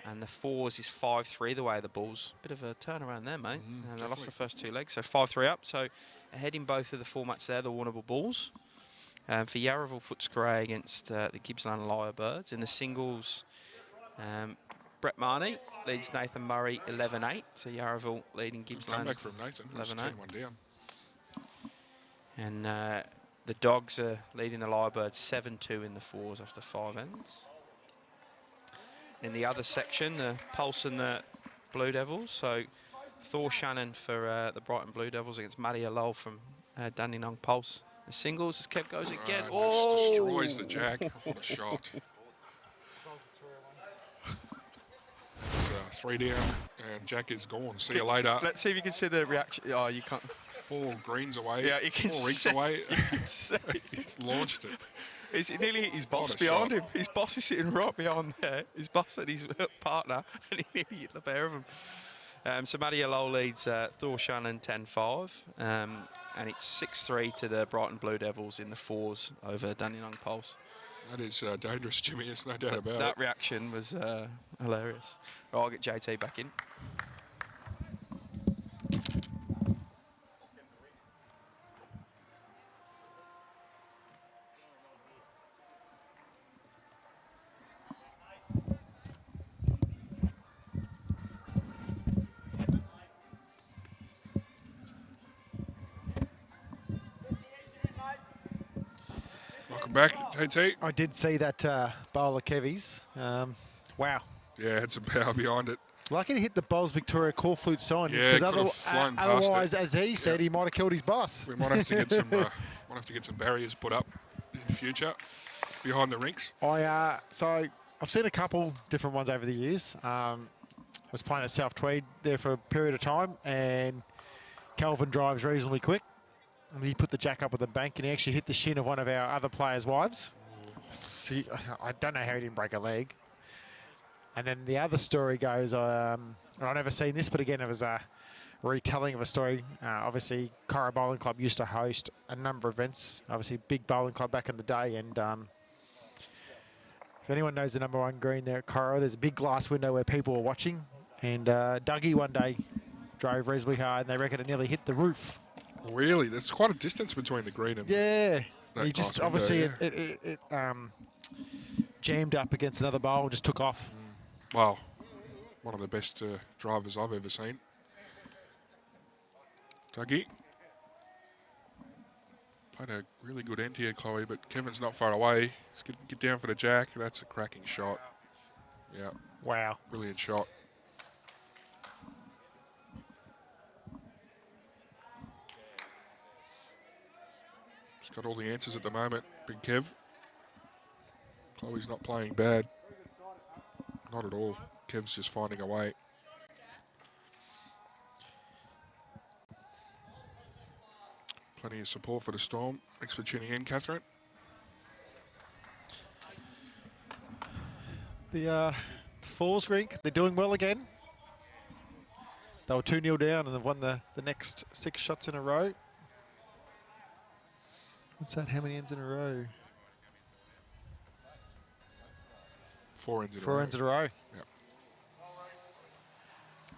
And the fours is 5-3 the way of the Bulls. Bit of a turnaround there, mate. And they lost the first two legs, so 5-3 up. So ahead in both of the formats there, the Warrnambool Bulls. For Yarraville Footscray against the Gippsland Lyrebirds. In the singles, Brett Marnie leads Nathan Murray 11-8. So Yarraville leading Gippsland. Comeback from Nathan. 11-8. 10-1 down. And the Dogs are leading the Lyrebirds 7-2 in the fours after 5 ends. In the other section, the Pulse and the Blue Devils. So Thor Shannon for the Brighton Blue Devils against Maddie Lowell from Dandenong Pulse. The singles as Kev goes again. Oh! Destroys the jack. What a shot. It's 3 down, and Jack is gone. See you later. Let's see if you can see the reaction. Oh, you can't. 4 greens away. Yeah, you can 4 weeks see, away. You can see. He's launched it. It's nearly hit his boss What a behind shot. him. His boss is sitting right behind there. His boss and his partner, and he nearly hit the pair of them. So Maddie Lowell leads Thor Shannon 10-5, and it's 6-3 to the Brighton Blue Devils in the fours over Dandenong Pulse. That is dangerous, Jimmy. There's no doubt about That it. reaction was hilarious. Right, I'll get JT back in. Welcome back, JT. I did see that bowler Kevy's. Wow. Yeah, had some power behind it. Lucky to hit the Bowls Victoria call flute sign. Yeah, because could have flown past otherwise, it. as he said, he might have killed his boss. We might have to get some barriers put up in the future behind the rinks. So I've seen a couple different ones over the years. Was playing at South Tweed there for a period of time, and Calvin drives reasonably quick. And he put the jack up with the bank, and he actually hit the shin of one of our other players' wives. See, I don't know how he didn't break a leg. And then the other story goes, I've never seen this, but again, it was a retelling of a story. Obviously, Cora Bowling Club used to host a number of events. Obviously, big bowling club back in the day. And if anyone knows the #1 green there at Cora, there's a big glass window where people were watching. And Dougie one day drove reasonably hard, and they reckon it nearly hit the roof. Really? There's quite a distance between the green and Yeah. that He just, glass obviously, window, it jammed up against another bowl, just took off. Wow. One of the best drivers I've ever seen. Dougie. Played a really good end here, Chloe, but Kevin's not far away. He's get down for the jack. That's a cracking shot. Yeah, Wow. brilliant shot. He's got all the answers at the moment, Big Kev. Chloe's not playing bad. Not at all. Kev's just finding a way. Plenty of support for the Storm. Thanks for tuning in, Catherine. The Falls Rink, they're doing well again. They were 2-0 down and they've won the next 6 shots in a row. What's that? How many ends in a row? 4 ends in a 4 row. ends in a row. Yep.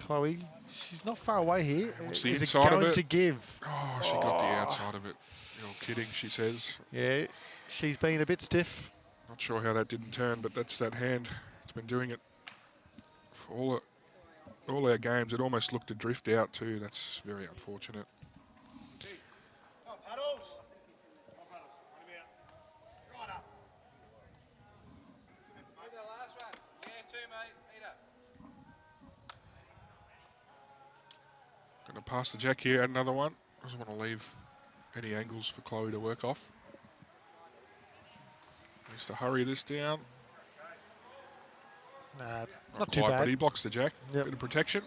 Chloe, she's not far away here. What's the Is inside of going it? to give? Oh, she got the outside of it. You're kidding, she says. Yeah, she's been a bit stiff. Not sure how that didn't turn, but that's that hand. It's been doing it for all our games. It almost looked to drift out too. That's very unfortunate. Going to pass the jack here, add another one. Doesn't want to leave any angles for Chloe to work off. Needs to hurry this down. Nah, it's not too quite, bad. but he blocks the jack. Yep. Bit of protection.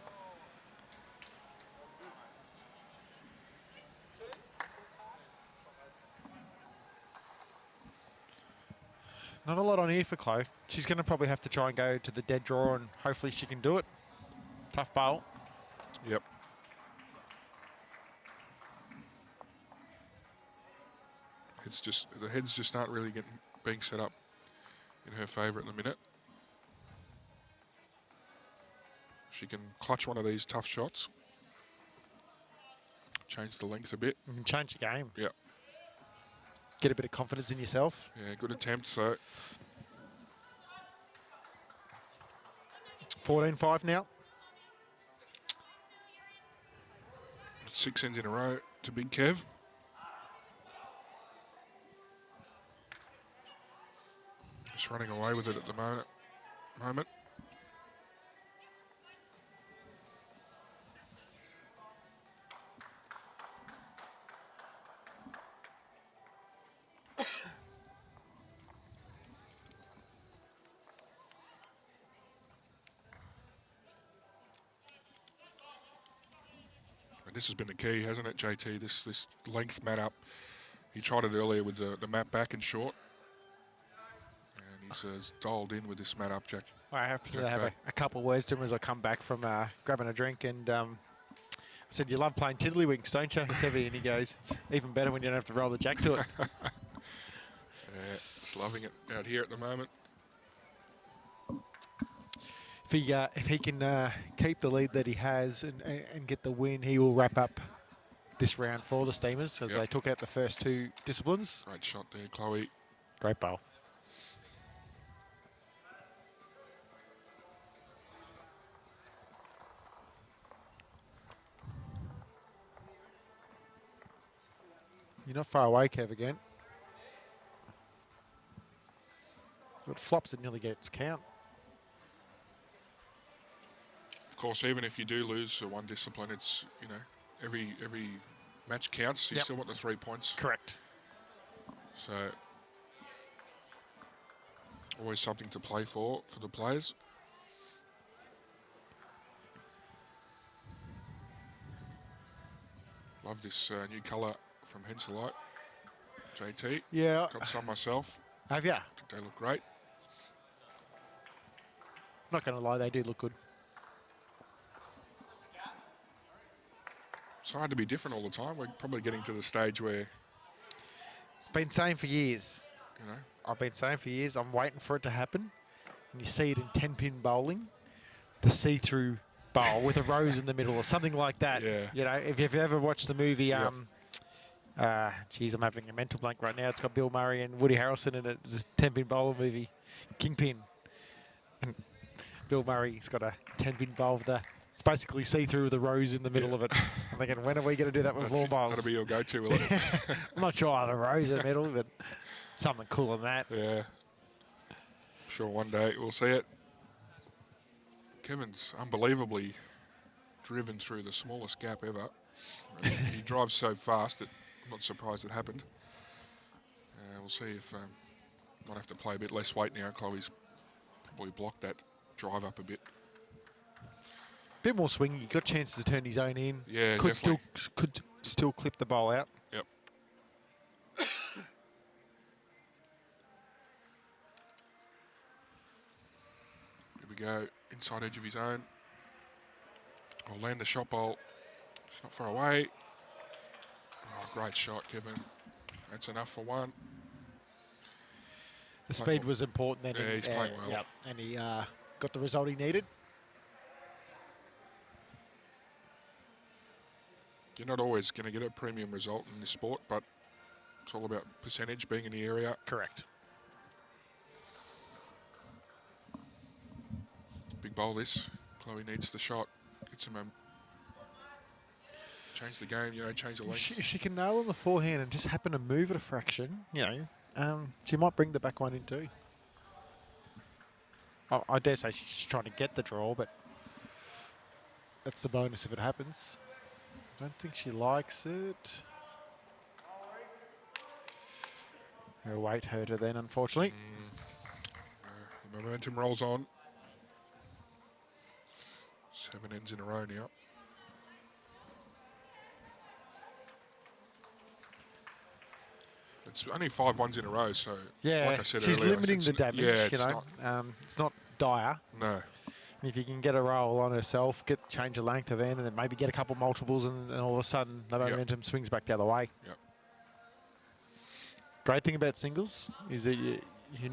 Not a lot on here for Chloe. She's going to probably have to try and go to the dead draw, and hopefully she can do it. Tough bowl. Yep. It's just the heads just aren't really being set up in her favour at the minute. She can clutch one of these tough shots. Change the length a bit. You can change the game. Yep. Get a bit of confidence in yourself. Yeah, good attempt. So 14-5 now. 6 ends in a row to Big Kev. Just running away with it at the moment. And this has been the key, hasn't it, JT? This length mat up. He tried it earlier with the mat back and short. And he's dialed in with this mat up, Jack. I have to have a couple of words to him as I come back from grabbing a drink. And I said, you love playing tiddlywinks, don't you, Kevy? And he goes, it's even better when you don't have to roll the jack to it. Yeah, just loving it out here at the moment. If he can keep the lead that he has and get the win, he will wrap up this round for the Steamers as they took out the first two disciplines. Great shot there, Chloe. Great bowl. You're not far away, Kev, again. But flops, it nearly gets count. Of course, even if you do lose one discipline, it's, you know, every match counts. You still want the 3 points. Correct. So always something to play for the players. Love this new colour from Henselite. JT. Yeah. Got some myself. Have you? I think they look great. Not going to lie, they do look good. It's hard to be different all the time. We're probably getting to the stage where, Been saying for years. you know, I've been saying for years, I'm waiting for it to happen. And you see it in 10-pin bowling, the see-through bowl with a rose in the middle or something like that. Yeah. You know, if you've ever watched the movie, geez, I'm having a mental blank right now. It's got Bill Murray and Woody Harrelson in it. It's a 10-pin bowler movie, Kingpin. And Bill Murray's got a 10-pin bowl with it's basically see-through with a rose in the middle of it. I'm thinking, when are we going to do that with lawn bowls? That'll be your go-to, will it? I'm not sure I have a rose in the middle, but something cooler than that. Yeah. Sure, one day we'll see it. Kevin's unbelievably driven through the smallest gap ever. He drives so fast that I'm not surprised it happened. We'll see if might have to play a bit less weight now. Chloe's probably blocked that drive up a bit. Bit more swinging. He got chances to turn his own in. Yeah, could definitely. still clip the bowl out. Yep. Here we go. Inside edge of his own. I'll land the shot bowl. It's not far away. Oh, great shot, Kevin. That's enough for one. The speed was important then. Yeah, he's playing well. Yep, and he got the result he needed. You're not always going to get a premium result in this sport, but it's all about percentage, being in the area. Correct. Big bowl this. Chloe needs the shot. Get some change the game, you know, change the length. If she can nail on the forehand and just happen to move it a fraction, you know, she might bring the back one in too. I dare say she's trying to get the draw, but that's the bonus if it happens. I don't think she likes it. Her weight hurt her then, unfortunately. The momentum rolls on. 7 ends in a row now. It's only 5 ones in a row, so Yeah, like I said she's earlier, limiting the damage, yeah, you know. It's not dire. No. If you can get a roll on herself, change the length of end, and then maybe get a couple multiples, and all of a sudden the momentum swings back the other way. Yep. Great thing about singles is that you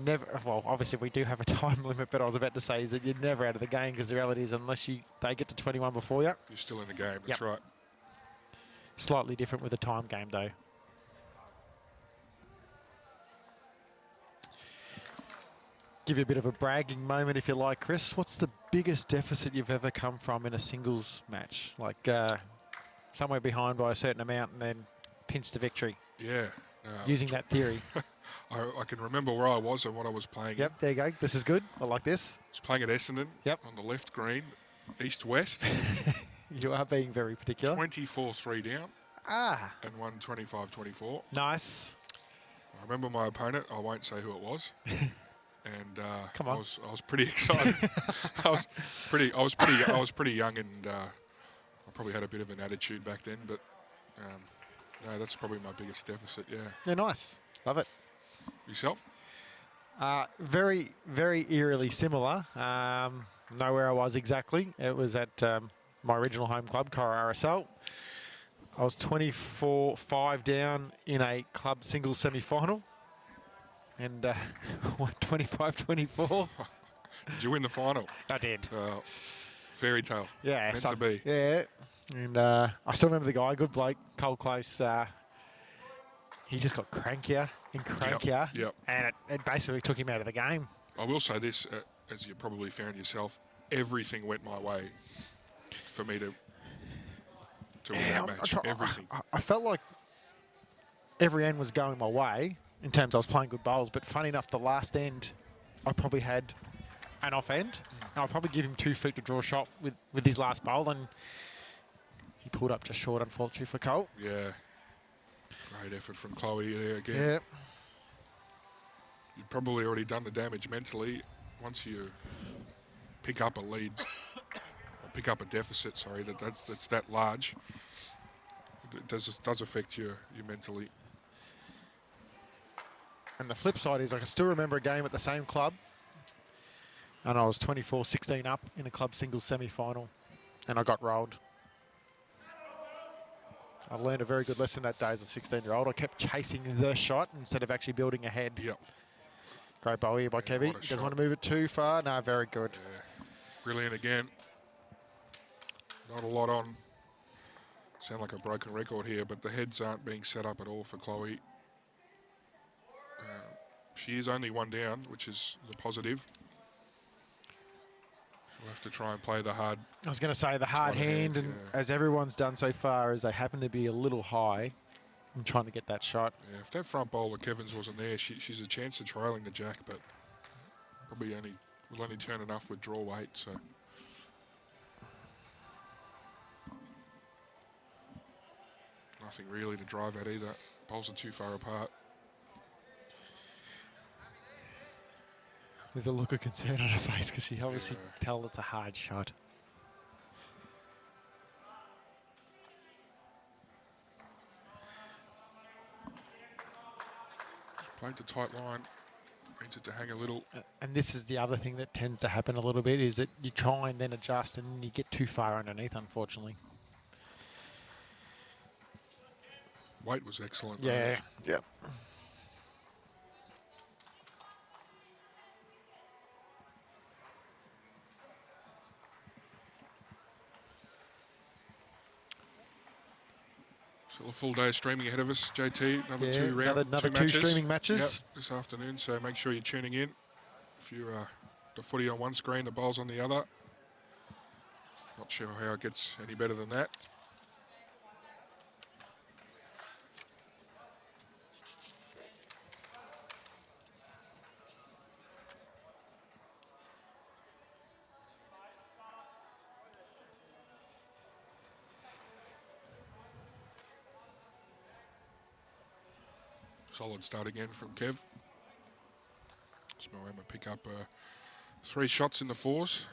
never, well, obviously we do have a time limit, but I was about to say is that you're never out of the game, because the reality is unless they get to 21 before you. You're still in the game, that's right. Slightly different with a time game though. Give you a bit of a bragging moment if you like, Chris. What's the biggest deficit you've ever come from in a singles match? Like somewhere behind by a certain amount and then pinch to victory. Yeah. Using that theory. I can remember where I was and what I was playing. Yep, there you go. This is good. I like this. I was playing at Essendon. Yep. On the left green, east-west. You are being very particular. 24-3 down. Ah. And won 25-24. Nice. I remember my opponent. I won't say who it was. And Come on. I was pretty excited. I was pretty young, and I probably had a bit of an attitude back then. But no, that's probably my biggest deficit. Yeah. Yeah, nice. Love it. Yourself? Very, very eerily similar. Know where I was exactly. It was at my original home club, Cora RSL. I was 24-5 down in a club singles semi-final. And won 25-24. Did you win the final? I did. Fairy tale. Yeah. Meant to be. Yeah. And I still remember the guy, good bloke, Cole Close. He just got crankier and crankier. Yep. And it basically took him out of the game. I will say this, as you probably found yourself, everything went my way for me to win that match. Everything. I felt like every end was going my way in terms I was playing good bowls, but funny enough, the last end, I probably had an off end. And I'll probably give him 2 feet to draw a shot with his last bowl, and he pulled up just short, unfortunately, for Cole. Yeah. Great effort from Chloe there again. Yeah. You've probably already done the damage mentally. Once you pick up a lead, or pick up a deficit, sorry, that's that large, it does affect you mentally. And the flip side is I can still remember a game at the same club, and I was 24-16 up in a club singles semi-final, and I got rolled. I learned a very good lesson that day as a 16-year-old. I kept chasing the shot instead of actually building ahead. Yep. Great bowl here by Kevy. Doesn't want to move it too far. No, very good. Yeah. Brilliant again. Not a lot on. Sound like a broken record here, but the heads aren't being set up at all for Chloe. She is only 1 down, which is the positive. We'll have to try and play the hard. I was going to say the hard hand, and as everyone's done so far, is they happen to be a little high in trying to get that shot. Yeah, if that front bowler Kevin's wasn't there, she's a chance of trailing the jack, but probably will only turn enough with draw weight. So. Nothing really to drive at either. Bowls are too far apart. There's a look of concern on her face because you obviously tell it's a hard shot. Played the tight line, needs it to hang a little. And this is the other thing that tends to happen a little bit, is that you try and then adjust and then you get too far underneath, unfortunately. Weight was excellent. Yeah. Yep. Still a full day of streaming ahead of us, JT. Another 2 rounds. Another two streaming matches. Yep, this afternoon, so make sure you're tuning in. If you the footy on one screen, the bowls on the other. Not sure how it gets any better than that. Solid start again from Kev. Moama pick up 3 shots in the 4s,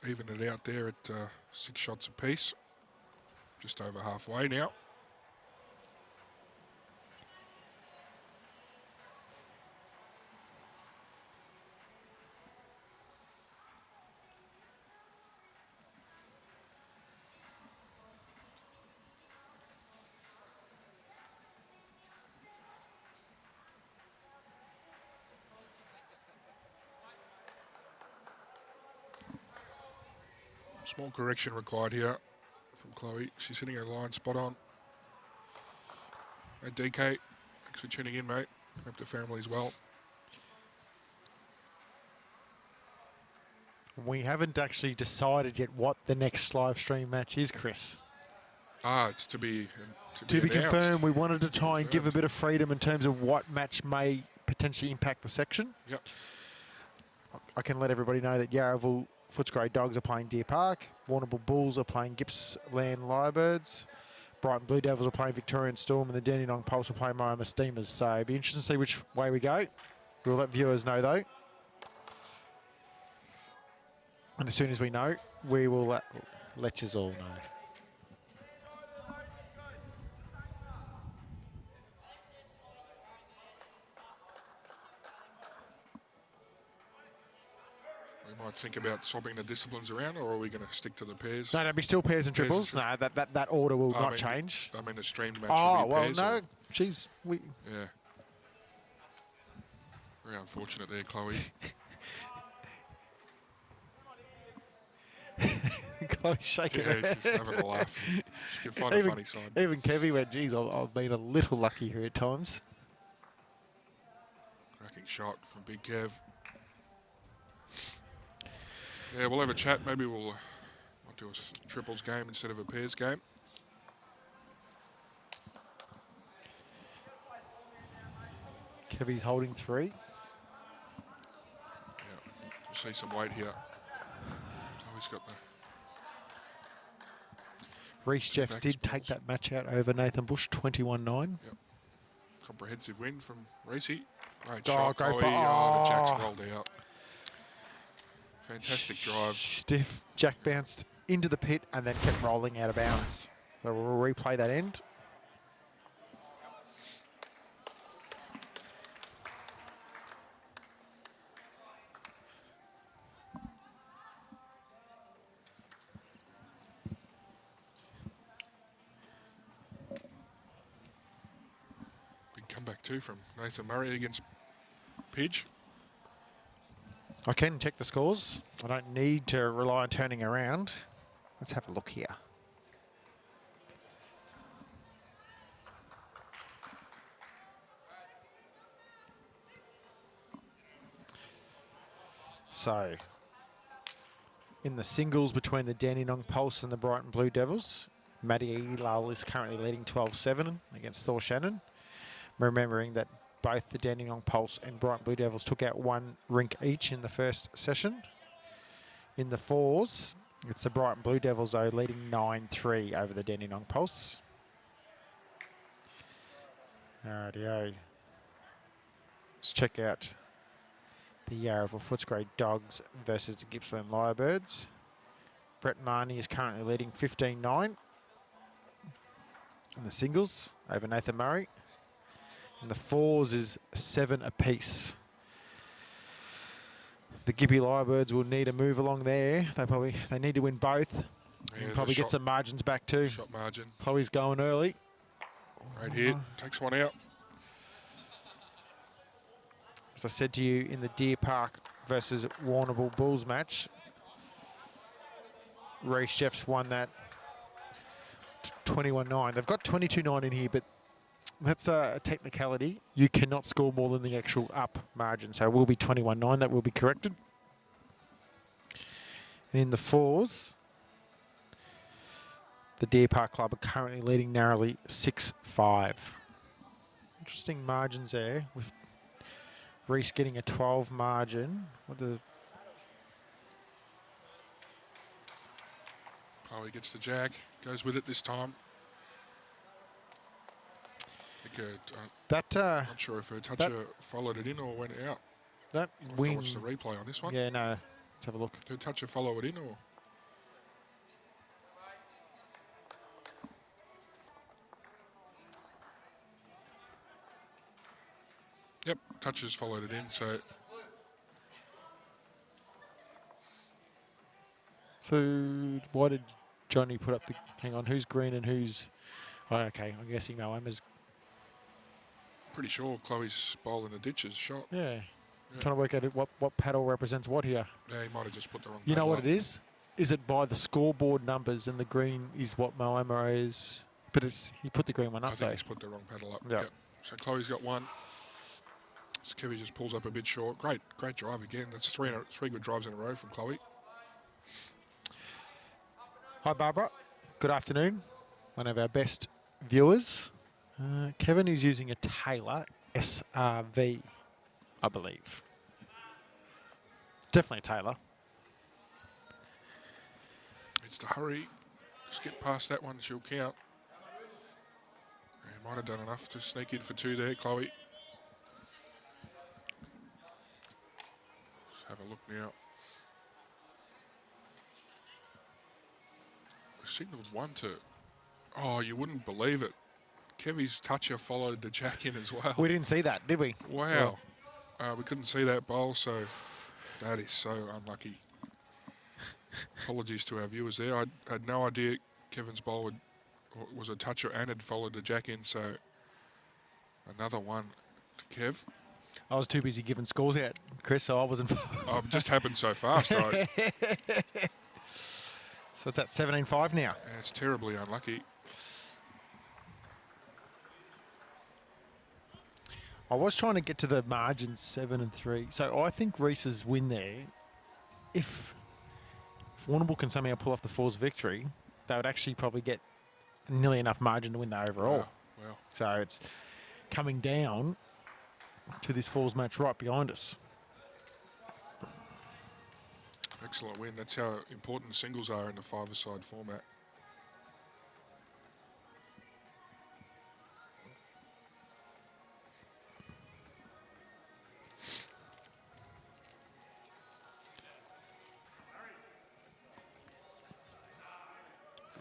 even it out there at 6 shots apiece. Just over halfway now. Small correction required here from Chloe. She's hitting her line spot on. Hey DK, thanks for tuning in, mate. Hope the family's well. We haven't actually decided yet what the next live stream match is, Chris. It's to be To be announced. confirmed. We wanted to try and give a bit of freedom in terms of what match may potentially impact the section. Yep. I can let everybody know that Yarraville Footscray Dogs are playing Deer Park, Warrnambool Bulls are playing Gippsland Lyrebirds, Brighton Blue Devils are playing Victorian Storm, and the Dandenong Pulse are playing Moama Steamers. So it'll be interesting to see which way we go. We'll let viewers know though. And as soon as we know, we will let you all know. We might think about swapping the disciplines around, or are we going to stick to the pairs? No, there'll be still pairs and triples. No, that order will not change. I mean, the streamed match Oh, will be well, pairs. no. Jeez, we... Yeah. Very unfortunate there, Chloe. Chloe's shaking Yeah, her she's head. having a laugh. She can find a funny side. Even Kevy went, geez, I've been a little lucky here at times. Cracking shot from Big Kev. Yeah, we'll have a chat. Maybe we'll might do a triples game instead of a pairs game. Kevy's holding 3. Yeah, we'll see some weight here. Chloe's got the Reece Jeffs did take that match out over Nathan Bush, 21-9. comprehensive win from Reece. Great Oh, shot, great Chloe. ball. Oh, the Jack's Oh. rolled out. Fantastic drive. Stiff. Jack bounced into the pit and then kept rolling out of bounds. So we'll replay that end. Big comeback too from Nathan Murray against Pidge. I can check the scores. I don't need to rely on turning around. Let's have a look here. So, in the singles between the Dandenong Pulse and the Brighton Blue Devils, Matty Elal is currently leading 12-7 against Thor Shannon. Remembering that both the Dandenong Pulse and Brighton Blue Devils took out 1 rink each in the first session. In the fours, it's the Brighton Blue Devils, though, leading 9-3 over the Dandenong Pulse. Rightio. Let's check out the Yarraville Footscray Dogs versus the Gippsland Lyrebirds. Brett Marnie is currently leading 15-9 in the singles over Nathan Murray. And the fours is 7 apiece. The Gippy Lyrebirds will need a move along there. They need to win both. Yeah, And probably get some margins back too. Shot margin. Chloe's going early. Great hit. Takes one out. As I said to you in the Deer Park versus Warrnambool Bulls match, Reece Jeffs won that 21-9. They've got 22-9 in here, but that's a technicality. You cannot score more than the actual up margin, so it will be 21-9. That will be corrected. And in the fours, the Deer Park Club are currently leading narrowly 6-5. Interesting margins there, with Reece getting a 12 margin. Chloe gets the jag. Goes with it this time. I'm not sure if her toucher followed it in or went out. That I'll have win. to watch the replay on this one. Yeah, no. Let's have a look. Did her toucher follow it in or? Yep, touches followed it in, so So why did Johnny put up the... Hang on, who's green and who's... Oh, okay, I'm guessing Moama's... pretty sure Chloe's bowling the ditches shot. Yeah. I'm trying to work out what paddle represents what here. Yeah, he might have just put the wrong You know paddle what up. it is? Is it by the scoreboard numbers and the green is what Moama is? But he put the green one I up think though. he's put the wrong paddle up. Yeah. Yep. So Chloe's got one. So Kevy just pulls up a bit short. Great drive again. That's three good drives in a row from Chloe. Hi Barbara, good afternoon. One of our best viewers. Kevin is using a Taylor SRV. I believe. Definitely Taylor. Needs to hurry. Just get past that one, she'll count. Might have done enough to sneak in for 2 there, Chloe. Let's have a look now. Signalled 1 to... Oh, you wouldn't believe it. Kevy's toucher followed the jack in as well. We didn't see that, did we? Wow. We couldn't see that bowl, so that is so unlucky. Apologies to our viewers there. I had no idea Kevin's bowl was a toucher and had followed the jack in, so another one to Kev. I was too busy giving scores out, Chris, so I wasn't... Oh, it just happened so fast. So it's at 17-5 now. Yeah, it's terribly unlucky. I was trying to get to the margin 7-3. So I think Reese's win there, if Warrnambool can somehow pull off the Fours victory, they would actually probably get nearly enough margin to win that overall. Wow. So it's coming down to this Fours match right behind us. Excellent win. That's how important singles are in the five-a-side format.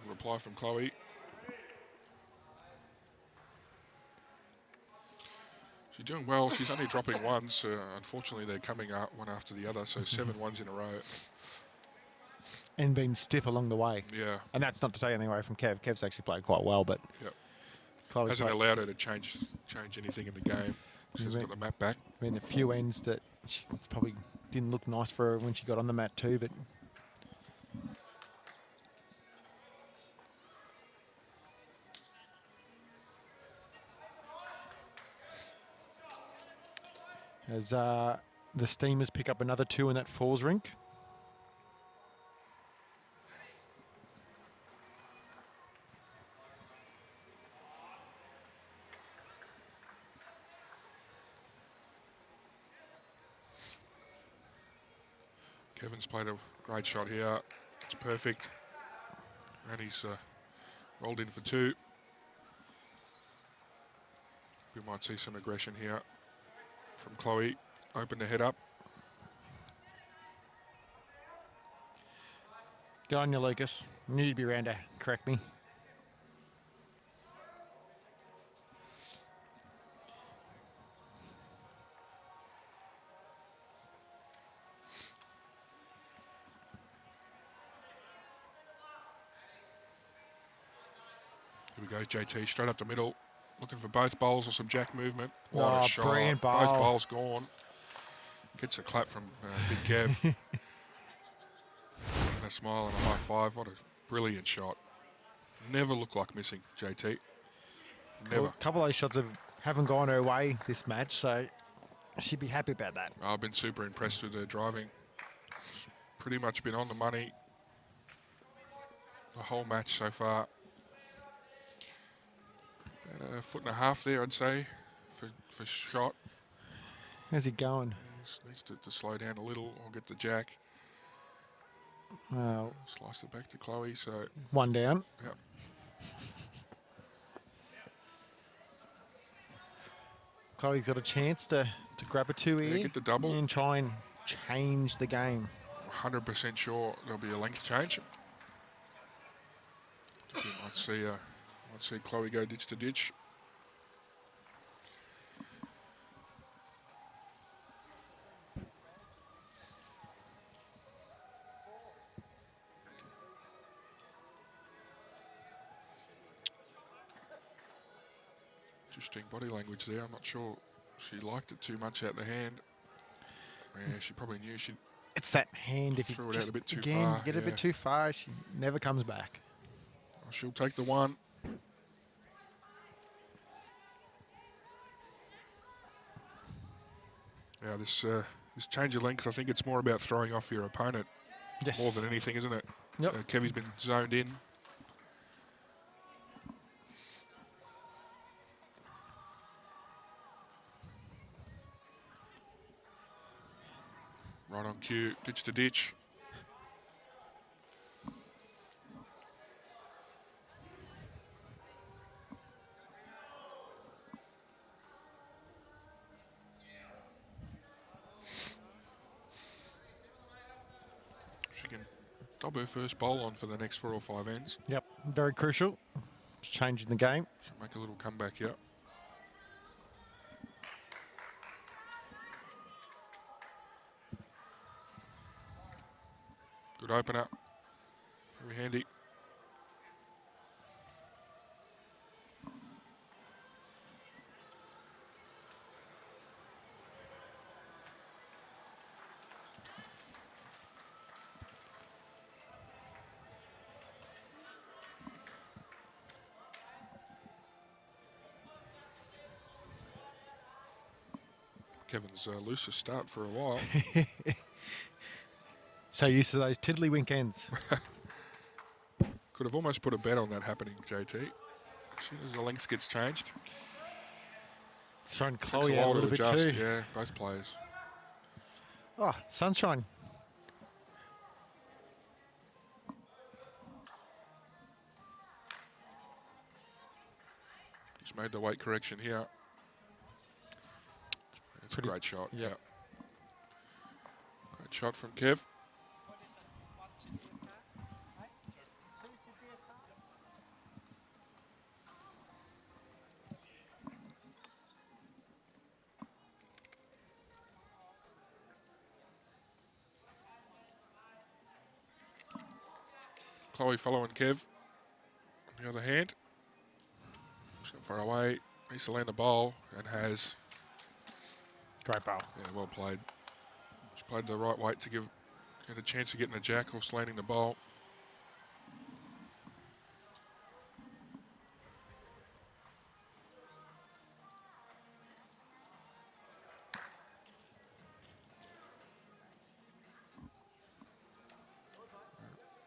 Reply from Chloe. She's doing well. She's only dropping ones. Unfortunately, they're coming out one after the other, so 7 ones in a row. And been stiff along the way. Yeah. And that's not to take anything away from Kev. Kev's actually played quite well, but Yep. Chloe's Hasn't allowed her to change anything in the game. She's got the map back. I mean, a few ends that she probably didn't look nice for her when she got on the mat too, but as the Steamers pick up another 2 in that Fours rink. Kevin's played a great shot here. It's perfect. And he's rolled in for 2. We might see some aggression here from Chloe. Open the head up. Go on you, Lucas. I knew you'd be around to correct me. Here we go, JT straight up the middle. Looking for both bowls or some jack movement. What Oh, a shot. brilliant bowl. Both bowls gone. Gets a clap from Big Kev. And a smile and a high five. What a brilliant shot. Never looked like missing, JT. Never. Well, a couple of those shots haven't gone her way this match, so she'd be happy about that. I've been super impressed with her driving. Pretty much been on the money the whole match so far. About a 1.5 foot there, I'd say, for shot. How's he going? Just needs to slow down a little or get the jack. Slice it back to Chloe, so... 1 down. Yep. Chloe's got a chance to grab a 2 here. Get the double. And try and change the game. 100% sure there'll be a length change. You might see Chloe go ditch to ditch. Interesting body language there. I'm not sure she liked it too much out the hand. Yeah, she probably knew she It's that hand. If you threw it just, out a bit too again, far. get a bit too far, she never comes back. She'll take the 1. Now this change of length, I think it's more about throwing off your opponent Yes. more than anything, isn't it? Yep. Kevy's been zoned in. Right on cue, ditch to ditch. She can dob her first bowl on for the next 4 or 5 ends. Yep, very crucial. It's changing the game. She'll make a little comeback, yeah. Good opener. Very handy. Kevin's loosest start for a while. So used to those tiddlywink ends. Could have almost put a bet on that happening, JT. As soon as the length gets changed. It's thrown Takes Chloe a out a while little to bit adjust. too. Yeah, both players. Oh, sunshine. He's made the weight correction here. It's a pretty- great shot. yeah. Yeah. Great shot from Kev. Chloe following Kev. On the other hand, she's not far away. Needs to land the ball and has. Great bowl. Yeah, well played. She played the right weight to give get a chance of getting a jack or landing the ball.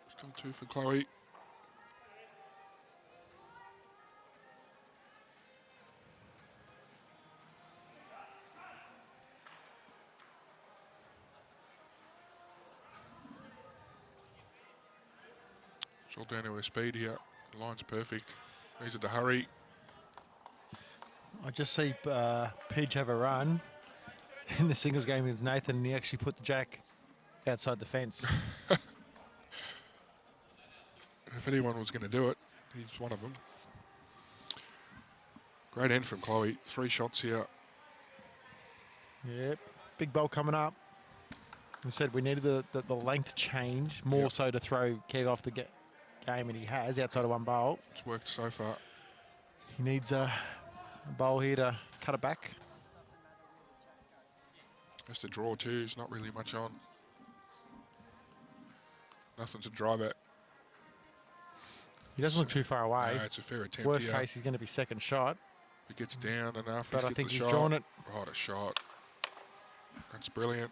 Still 2 for Chloe. It's all down to her speed here. The line's perfect. Needs it to hurry. I just see Pidge have a run in the singles game against Nathan, and he actually put the jack outside the fence. If anyone was going to do it, he's one of them. Great end from Chloe. 3 shots here. Yep, big bowl coming up. I said we needed the length change more Yep. so to throw Kev off the game, and he has outside of one bowl. It's worked so far. He needs a bowl here to cut it back. Just a draw too. There's not really much on. Nothing to drive at. He doesn't look too far away. No, it's a fair attempt Worst here. case, he's going to be second shot, It gets down enough. but I Gets think the he's shot. drawn it. Right, a shot. That's brilliant.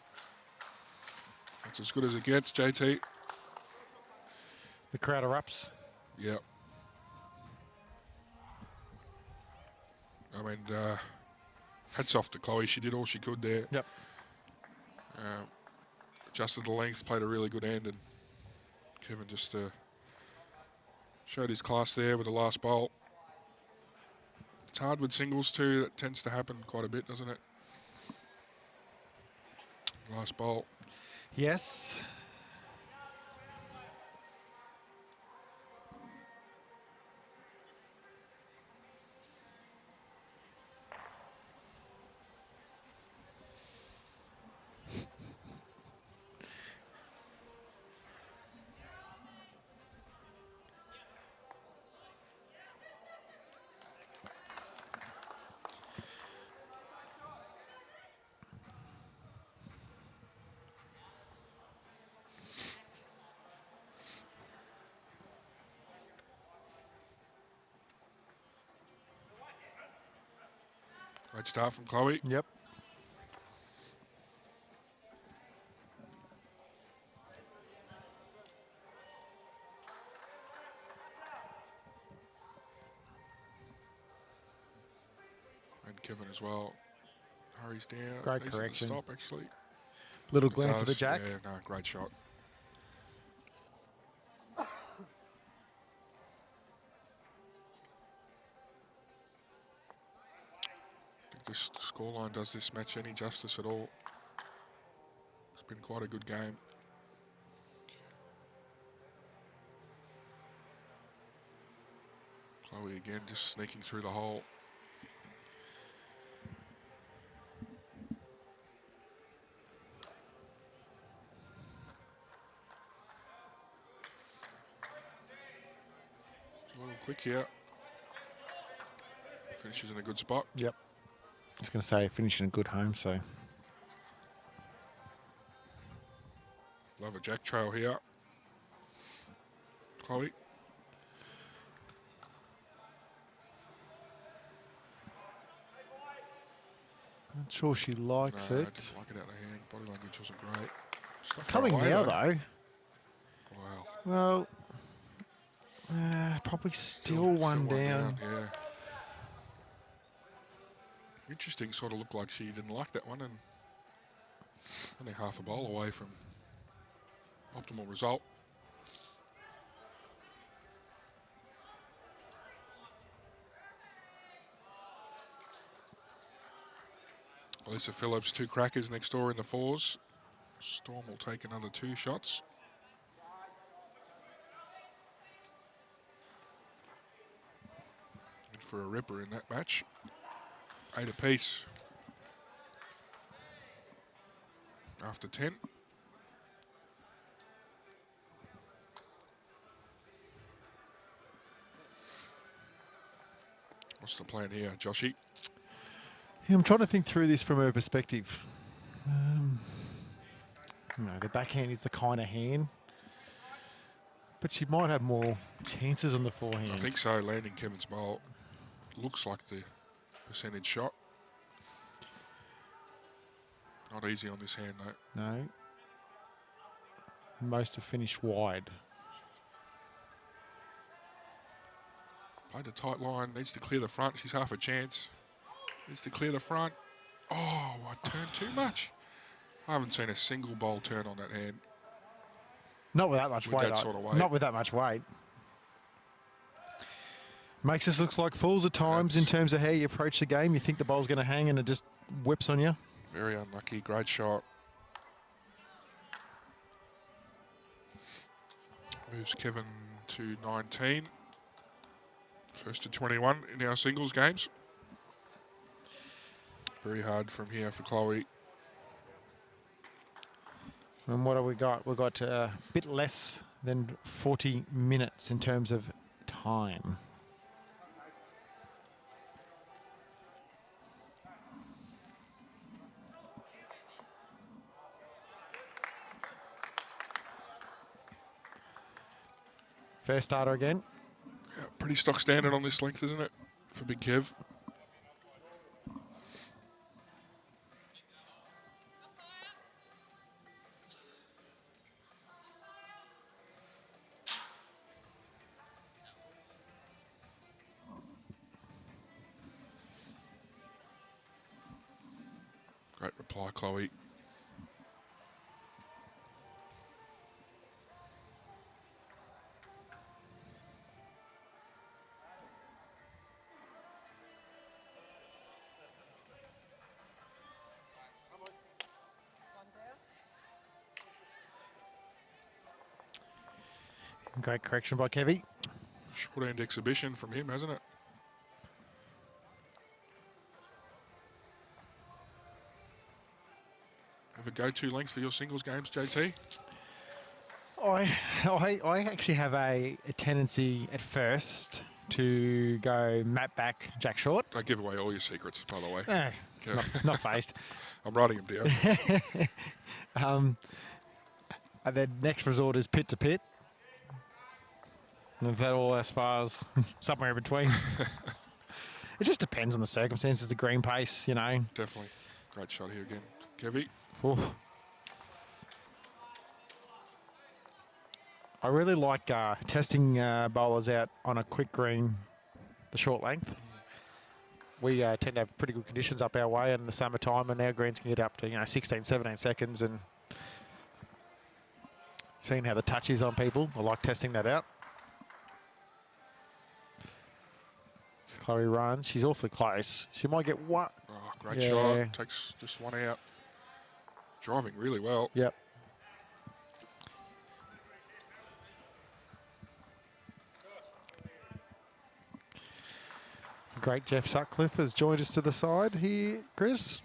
That's as good as it gets, JT. The crowd erupts. Yep. I mean, hats off to Chloe. She did all she could there. Yep. Adjusted the length, played a really good end, and Kevin just showed his class there with the last bowl. It's hard with singles too. That tends to happen quite a bit, doesn't it? Last bowl. Yes. Great start from Chloe. Yep. And Kevin as well. Hurries down. Great Needs it to correction. Stop, actually. Little It glance at the does, jack. Yeah, no, great shot. This scoreline does this match any justice at all. It's been quite a good game. Chloe again just sneaking through the hole. It's a little quick here. Finishes in a good spot. Yep. I was going to say, finishing a good home, so. Love a jack trail here. Chloe. Not sure she likes No, I it. didn't like it out of the hand. Body language wasn't great. Stuck her Coming away, now, though. though. Wow. Well, probably still one down. Yeah. Interesting, sort of looked like she didn't like that one, and only half a bowl away from optimal result. Lisa Phillips, 2 crackers next door in the 4s. Storm will take another 2 shots. And for a ripper in that match. 8 apiece. After 10. What's the plan here, Joshy? Yeah, I'm trying to think through this from her perspective. The backhand is the kind of hand, but she might have more chances on the forehand. I think so. Landing Kevin's bowl looks like the percentage shot. Not easy on this hand, though. No. Most have finished wide. Played a tight line. Needs to clear the front. She's half a chance. Needs to clear the front. Oh, I turned too much. I haven't seen a single bowl turn on that hand. Not with that much With weight. that sort of weight. Not with that much weight. Makes us look like fools at times in terms of how you approach the game. You think the ball's going to hang and it just whips on you. Very unlucky. Great shot. Moves Kevin to 19. First to 21 in our singles games. Very hard from here for Chloe. And what have we got? We've got a bit less than 40 minutes in terms of time. Fair starter again. Yeah, pretty stock standard on this length, isn't it? For Big Kev. Great reply, Chloe. Great correction by Kevy. Short end exhibition from him, hasn't it? Have a go-to length for your singles games, JT? I actually have a tendency at first to go Matt back, Jack short. Don't give away all your secrets, by the way. Not phased. I'm writing them down. And then next resort is pit to pit. And that all as far as somewhere in between. It just depends on the circumstances, the green pace, you know. Definitely. Great shot here again, Kevy. Oof. I really like testing bowlers out on a quick green, the short length. We tend to have pretty good conditions up our way in the summertime, and our greens can get up to 16, 17 seconds, and Seeing how the touch is on people. I like testing that out. So Chloe runs. She's awfully close. She might get one. Oh, great shot. Takes just one out. Driving really well. Yep. Great Jeff Sutcliffe has joined us to the side here, Chris.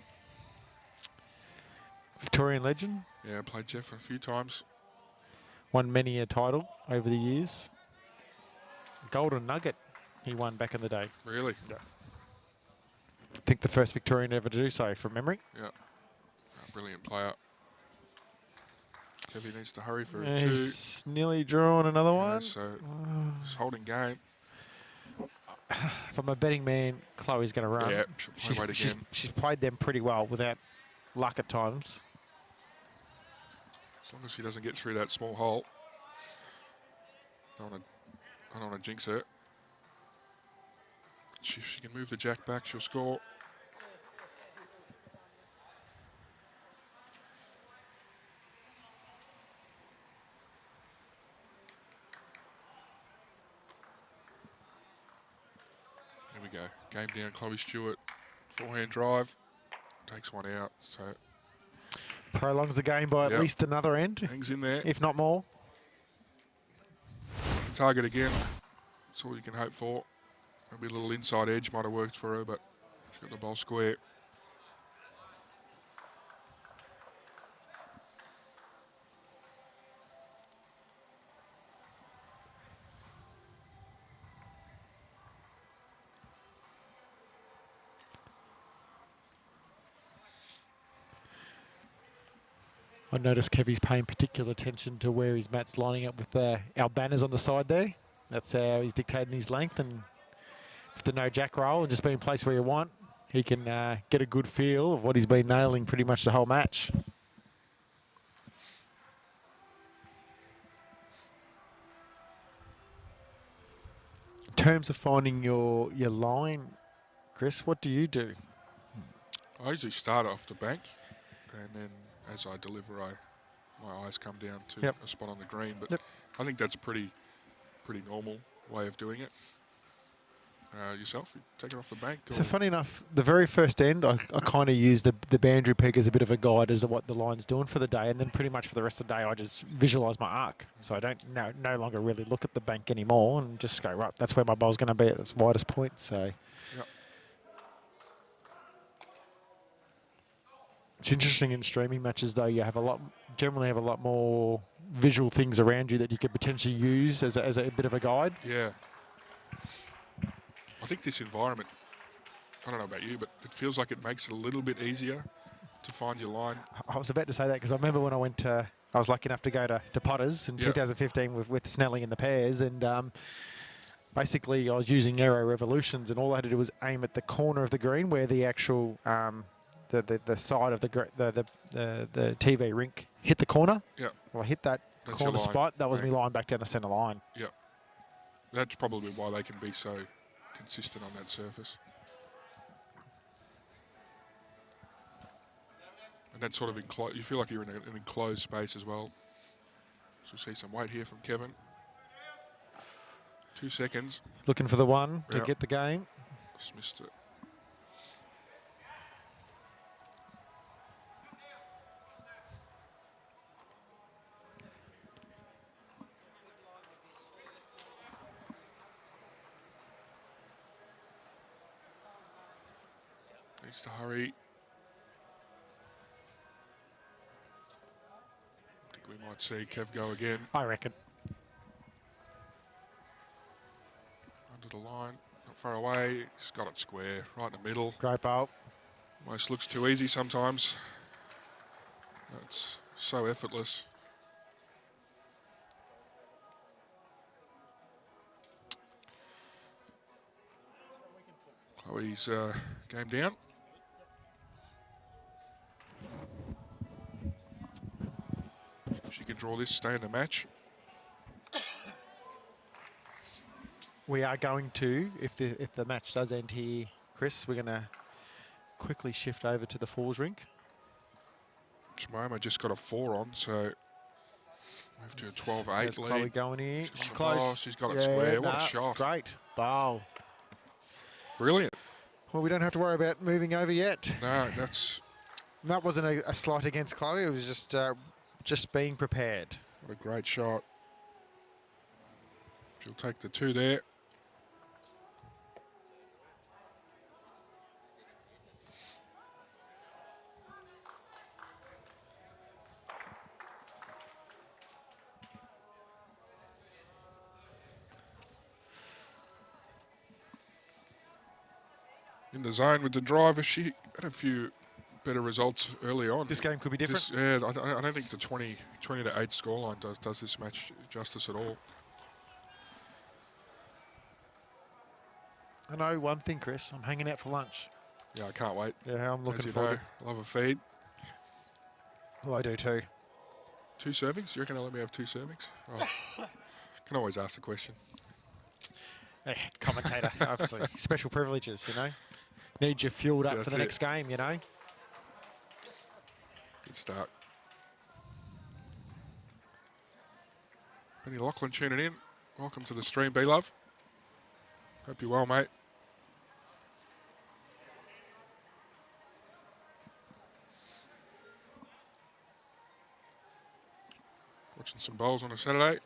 Victorian legend. Yeah, played Jeff a few times. Won many a title over the years. Golden Nugget he won back in the day. Really? Yeah. I think the first Victorian ever to do so from memory. Yeah. Brilliant player. Kevy needs to hurry for Yeah, two. he's nearly drawn another one. Yeah, so he's holding game. If I'm a betting man, Chloe's going to run. Yeah, she'll play weight again. She's played them pretty well without luck at times. As long as she doesn't get through that small hole. I don't want to jinx her. If she can move the jack back, she'll score. There we go. Game down, Chloe Stewart. Forehand drive. Takes one out. So Prolongs the game by at least another end, hangs in there. if not more. Target again. That's all you can hope for. Maybe a little inside edge might have worked for her, but she's got the ball square. I noticed Kevy's paying particular attention to where his mat's lining up with our banners on the side there. That's how he's dictating his length, and if the no jack roll and just being placed where you want, he can get a good feel of what he's been nailing pretty much the whole match. In terms of finding your line, Chris, what do you do? I usually start off the bank, and then as I deliver, my eyes come down to a spot on the green. But I think that's a pretty normal way of doing it. Yourself, you take it off the bank? So funny enough, the very first end, I kind of use the boundary peg as a bit of a guide as to what the line's doing for the day, and then pretty much for the rest of the day, I just visualise my arc. So I don't no longer really look at the bank anymore and just go, right, that's where my ball's going to be at its widest point. So it's interesting in streaming matches, though, you have generally have a lot more visual things around you that you could potentially use as a bit of a guide. Yeah. I think this environment, I don't know about you, but it feels like it makes it a little bit easier to find your line. I was about to say that because I remember when I was lucky enough to go to Potters in 2015 with Snelling in the pairs, and basically I was using Aero Revolutions, and all I had to do was aim at the corner of the green where the actual the side of the TV rink hit the corner. Yeah. Well, I hit that corner spot. That was me line back down the centre line. Yeah. That's probably why they can be so consistent on that surface. And that's sort of enclosed. You feel like you're in an enclosed space as well. So we'll see some weight here from Kevin. 2 seconds. Looking for the one to get the game. Just missed it. Needs to hurry. I think we might see Kev go again. I reckon. Under the line, not far away. He's got it square, right in the middle. Great ball. Almost looks too easy sometimes. That's so effortless. Chloe's game down. She can draw this, stay in the match. We are going to, if the match does end here, Chris, we're going to quickly shift over to the fours rink. Moama just got a 4 on, so Move to a 12-8 There's Chloe lead. going in. She's She's on the ball. close. She's got it square. What a shot. Great. Bowl. Brilliant. Well, we don't have to worry about moving over yet. No, that's That wasn't a slight against Chloe. It was just being prepared. what a great shot. She'll take the 2 there. In the zone with the drive. If she had a few better results early on. This game could be different. Yeah, I don't think the 20 to 8 scoreline does this match justice at all. I know one thing, Chris. I'm hanging out for lunch. Yeah, I can't wait. Yeah, I'm As looking you forward. know, love a feed. Well, I do too. 2 servings? You reckon they'll let me have 2 servings? Oh. Can always ask the question. Commentator, obviously. Special privileges, you know. Need you fueled up for That's the it. next game, you know. Good start. Benny Lachlan tuning in. Welcome to the stream, B-Love. Hope you're well, mate. Watching some bowls on a Saturday.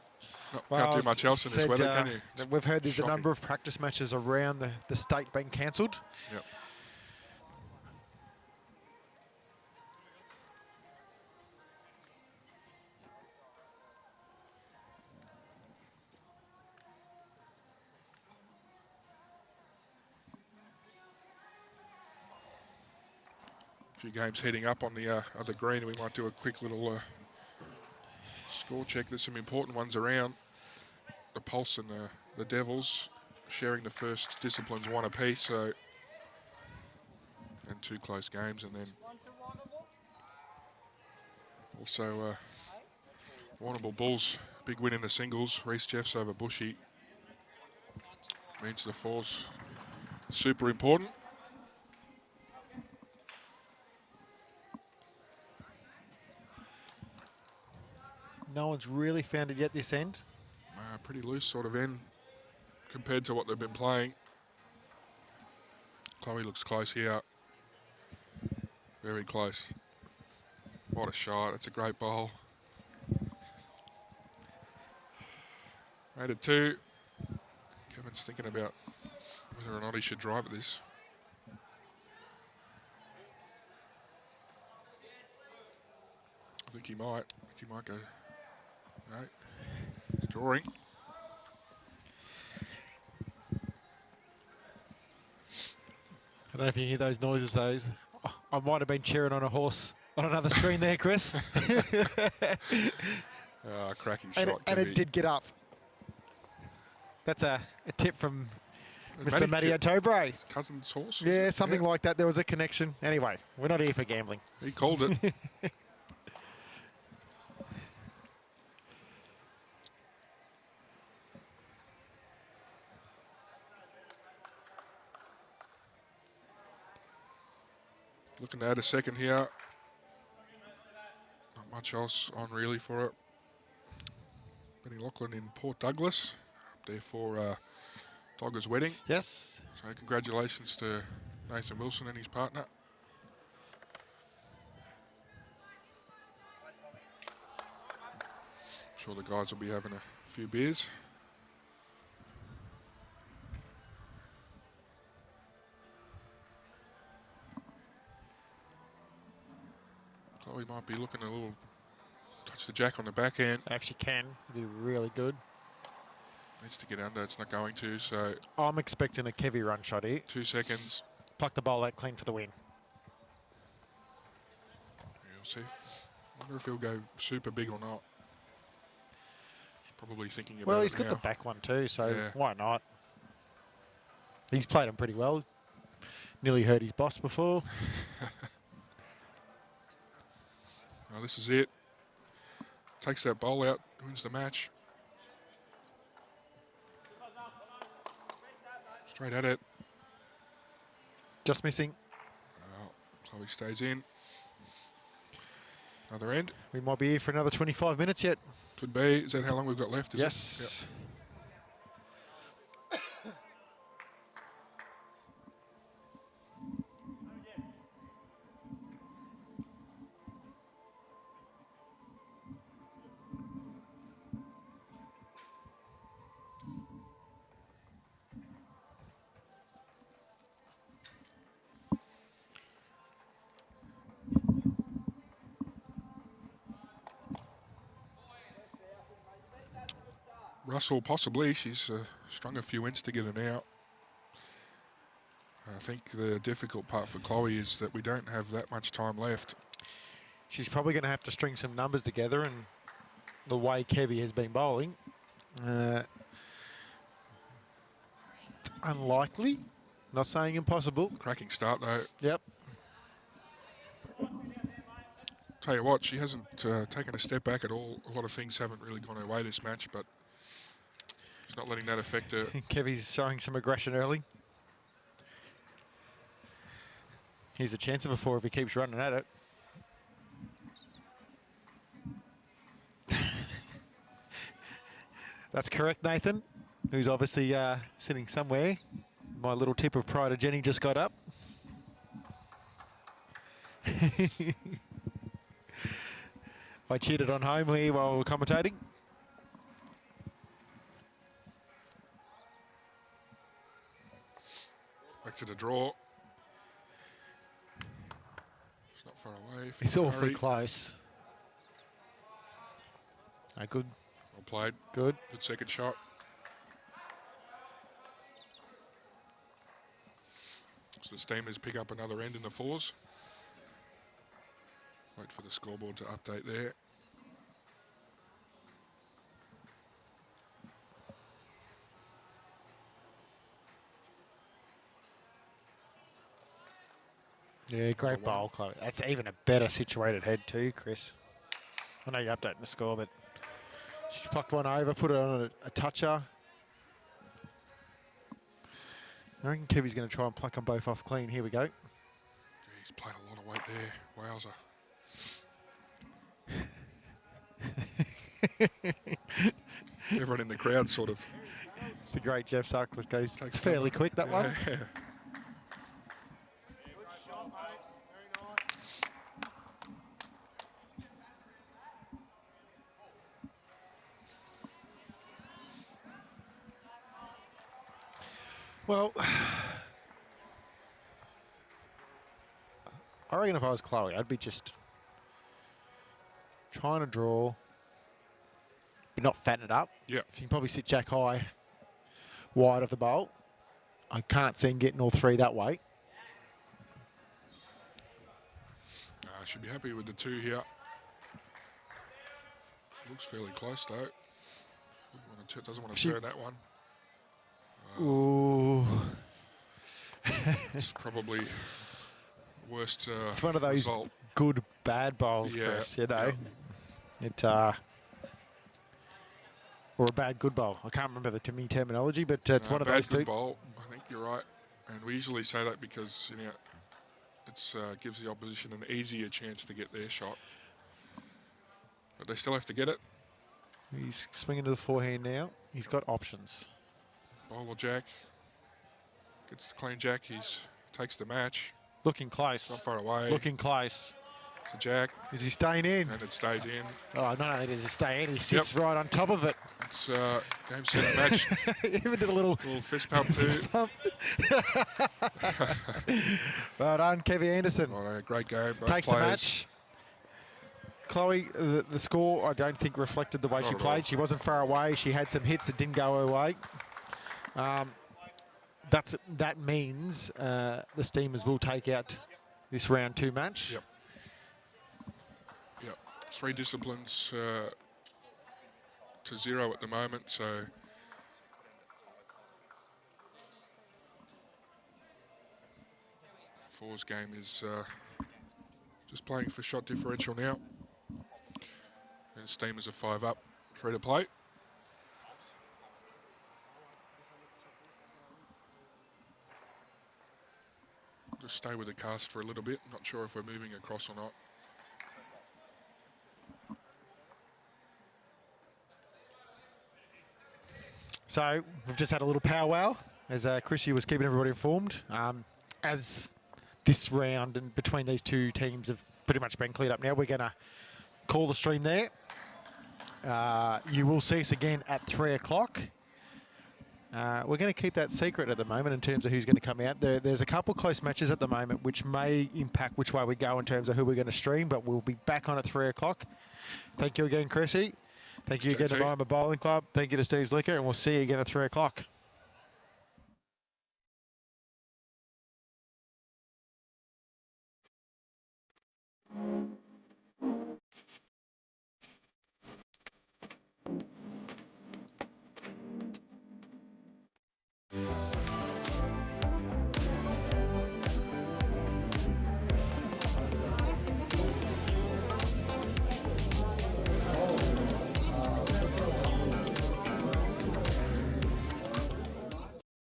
Can't do much else in this weather, can you? It's We've heard there's shocking. a number of practice matches around the state being cancelled. Yep. A few games heating up on the other green. We might do a quick little score check. There's some important ones around. The Pulse and the Devils sharing the first disciplines 1 apiece, so and 2 close games, and then also Warrnambool Bulls big win in the singles. Reece Jeffs over Bushy means the 4's super important. No one's really found it yet this end. Pretty loose sort of end compared to what they've been playing. Chloe looks close here. Very close. What a shot. That's a great bowl. Made it 2. Kevin's thinking about whether or not he should drive at this. I think he might. He might go. No. He's drawing. I don't know if you hear those noises, those. I might have been cheering on a horse on another screen there, Chris. Cracking shot. and it did get up. That's a tip from Mr. Matty Tobre. His cousin's horse? Yeah, something like that. There was a connection. Anyway, we're not here for gambling. He called it. Looking to add a second here. Not much else on really for it. Benny Lachlan in Port Douglas, up there for Dogger's wedding. Yes. So congratulations to Nathan Wilson and his partner. I'm sure the guys will be having a few beers. Chloe might be looking a little, touch the jack on the backhand. If she can, it'd be really good. Needs to get under, it's not going to, so I'm expecting a Kevy run shot here. 2 seconds. Pluck the bowl out clean for the win. We'll see. I wonder if he'll go super big or not. He's probably thinking about Well, it he's got now. the back one too, so Yeah. why not? He's played him pretty well. Nearly hurt his boss before. Well, this is it. Takes that bowl out, wins the match. Straight at it. Just missing. Well, Chloe stays in. Another end. We might be here for another 25 minutes yet. Could be. Is that how long we've got left? Is Yes. Russell, possibly. She's strung a few wins together now. I think the difficult part for Chloe is that we don't have that much time left. She's probably going to have to string some numbers together, and the way Kevy has been bowling, unlikely. Not saying impossible. Cracking start, though. Yep. Tell you what, she hasn't taken a step back at all. A lot of things haven't really gone her way this match, but she's not letting that affect her. Kevy's showing some aggression early. Here's a chance of a 4 if he keeps running at it. That's correct, Nathan, who's obviously sitting somewhere. My little tip of pride of Jenny just got up. I cheated on home here while we were commentating. Back to the draw. It's not far away. It's awfully close. Good. Well played. Good. Good second shot. So the Steamers pick up another end in the 4s. Wait for the scoreboard to update there. Yeah, great bowl, Chloe. That's even a better situated head too, Chris. I know you're updating the score, but she plucked one over, put it on a toucher. I reckon Kevy's going to try and pluck them both off clean. Here we go. He's played a lot of weight there. Wowzer. Everyone in the crowd sort of. It's the great Jeff Sutcliffe goes. It's fairly quick, that one. Yeah. Well, I reckon if I was Chloe, I'd be just trying to draw, but not fatten it up. Yeah. You can probably sit Jack high, wide of the bowl. I can't see him getting all 3 that way. I should be happy with the 2 here. Looks fairly close though. Doesn't want to turn that one. Ooh. It's probably worst It's one of those result. good, bad bowls, Yeah, Chris, you know. yeah. It, or a bad, good bowl. I can't remember the terminology, but it's one of bad those good two. bowl. I think you're right. And we usually say that because, you know, it's gives the opposition an easier chance to get their shot. But they still have to get it. He's swinging to the forehand now. He's got options. Bowl or jack. Gets the clean jack. He's takes the match. Looking close. Not far away. Looking close. It's a jack. Is he staying in? And it stays in. Oh, not only does he stay in, he sits right on top of it. It's game, set, match. Even did a little fist pump too. Fist pump. Well done, Kevy Anderson. Well, great game. Both Takes players. the match. Chloe, the score, I don't think reflected the way Not she at played. all. She wasn't far away. She had some hits that didn't go her way. That means the Steamers will take out this round 2 match. Yep. Yep. 3 disciplines to 0 at the moment, so Fours game is just playing for shot differential now. And Steamers are 5 up, 3 to play. Just stay with the cast for a little bit. Not sure if we're moving across or not. So we've just had a little powwow as Chrissy was keeping everybody informed. As this round and between these two teams have pretty much been cleared up now, we're going to call the stream there. You will see us again at 3 o'clock. We're going to keep that secret at the moment in terms of who's going to come out. There's a couple close matches at the moment which may impact which way we go in terms of who we're going to stream, but we'll be back on at 3 o'clock. Thank you again, Chrissy. Thank you again to Moama Bowling Club. Thank you to Steve's Liquor, and we'll see you again at 3 o'clock.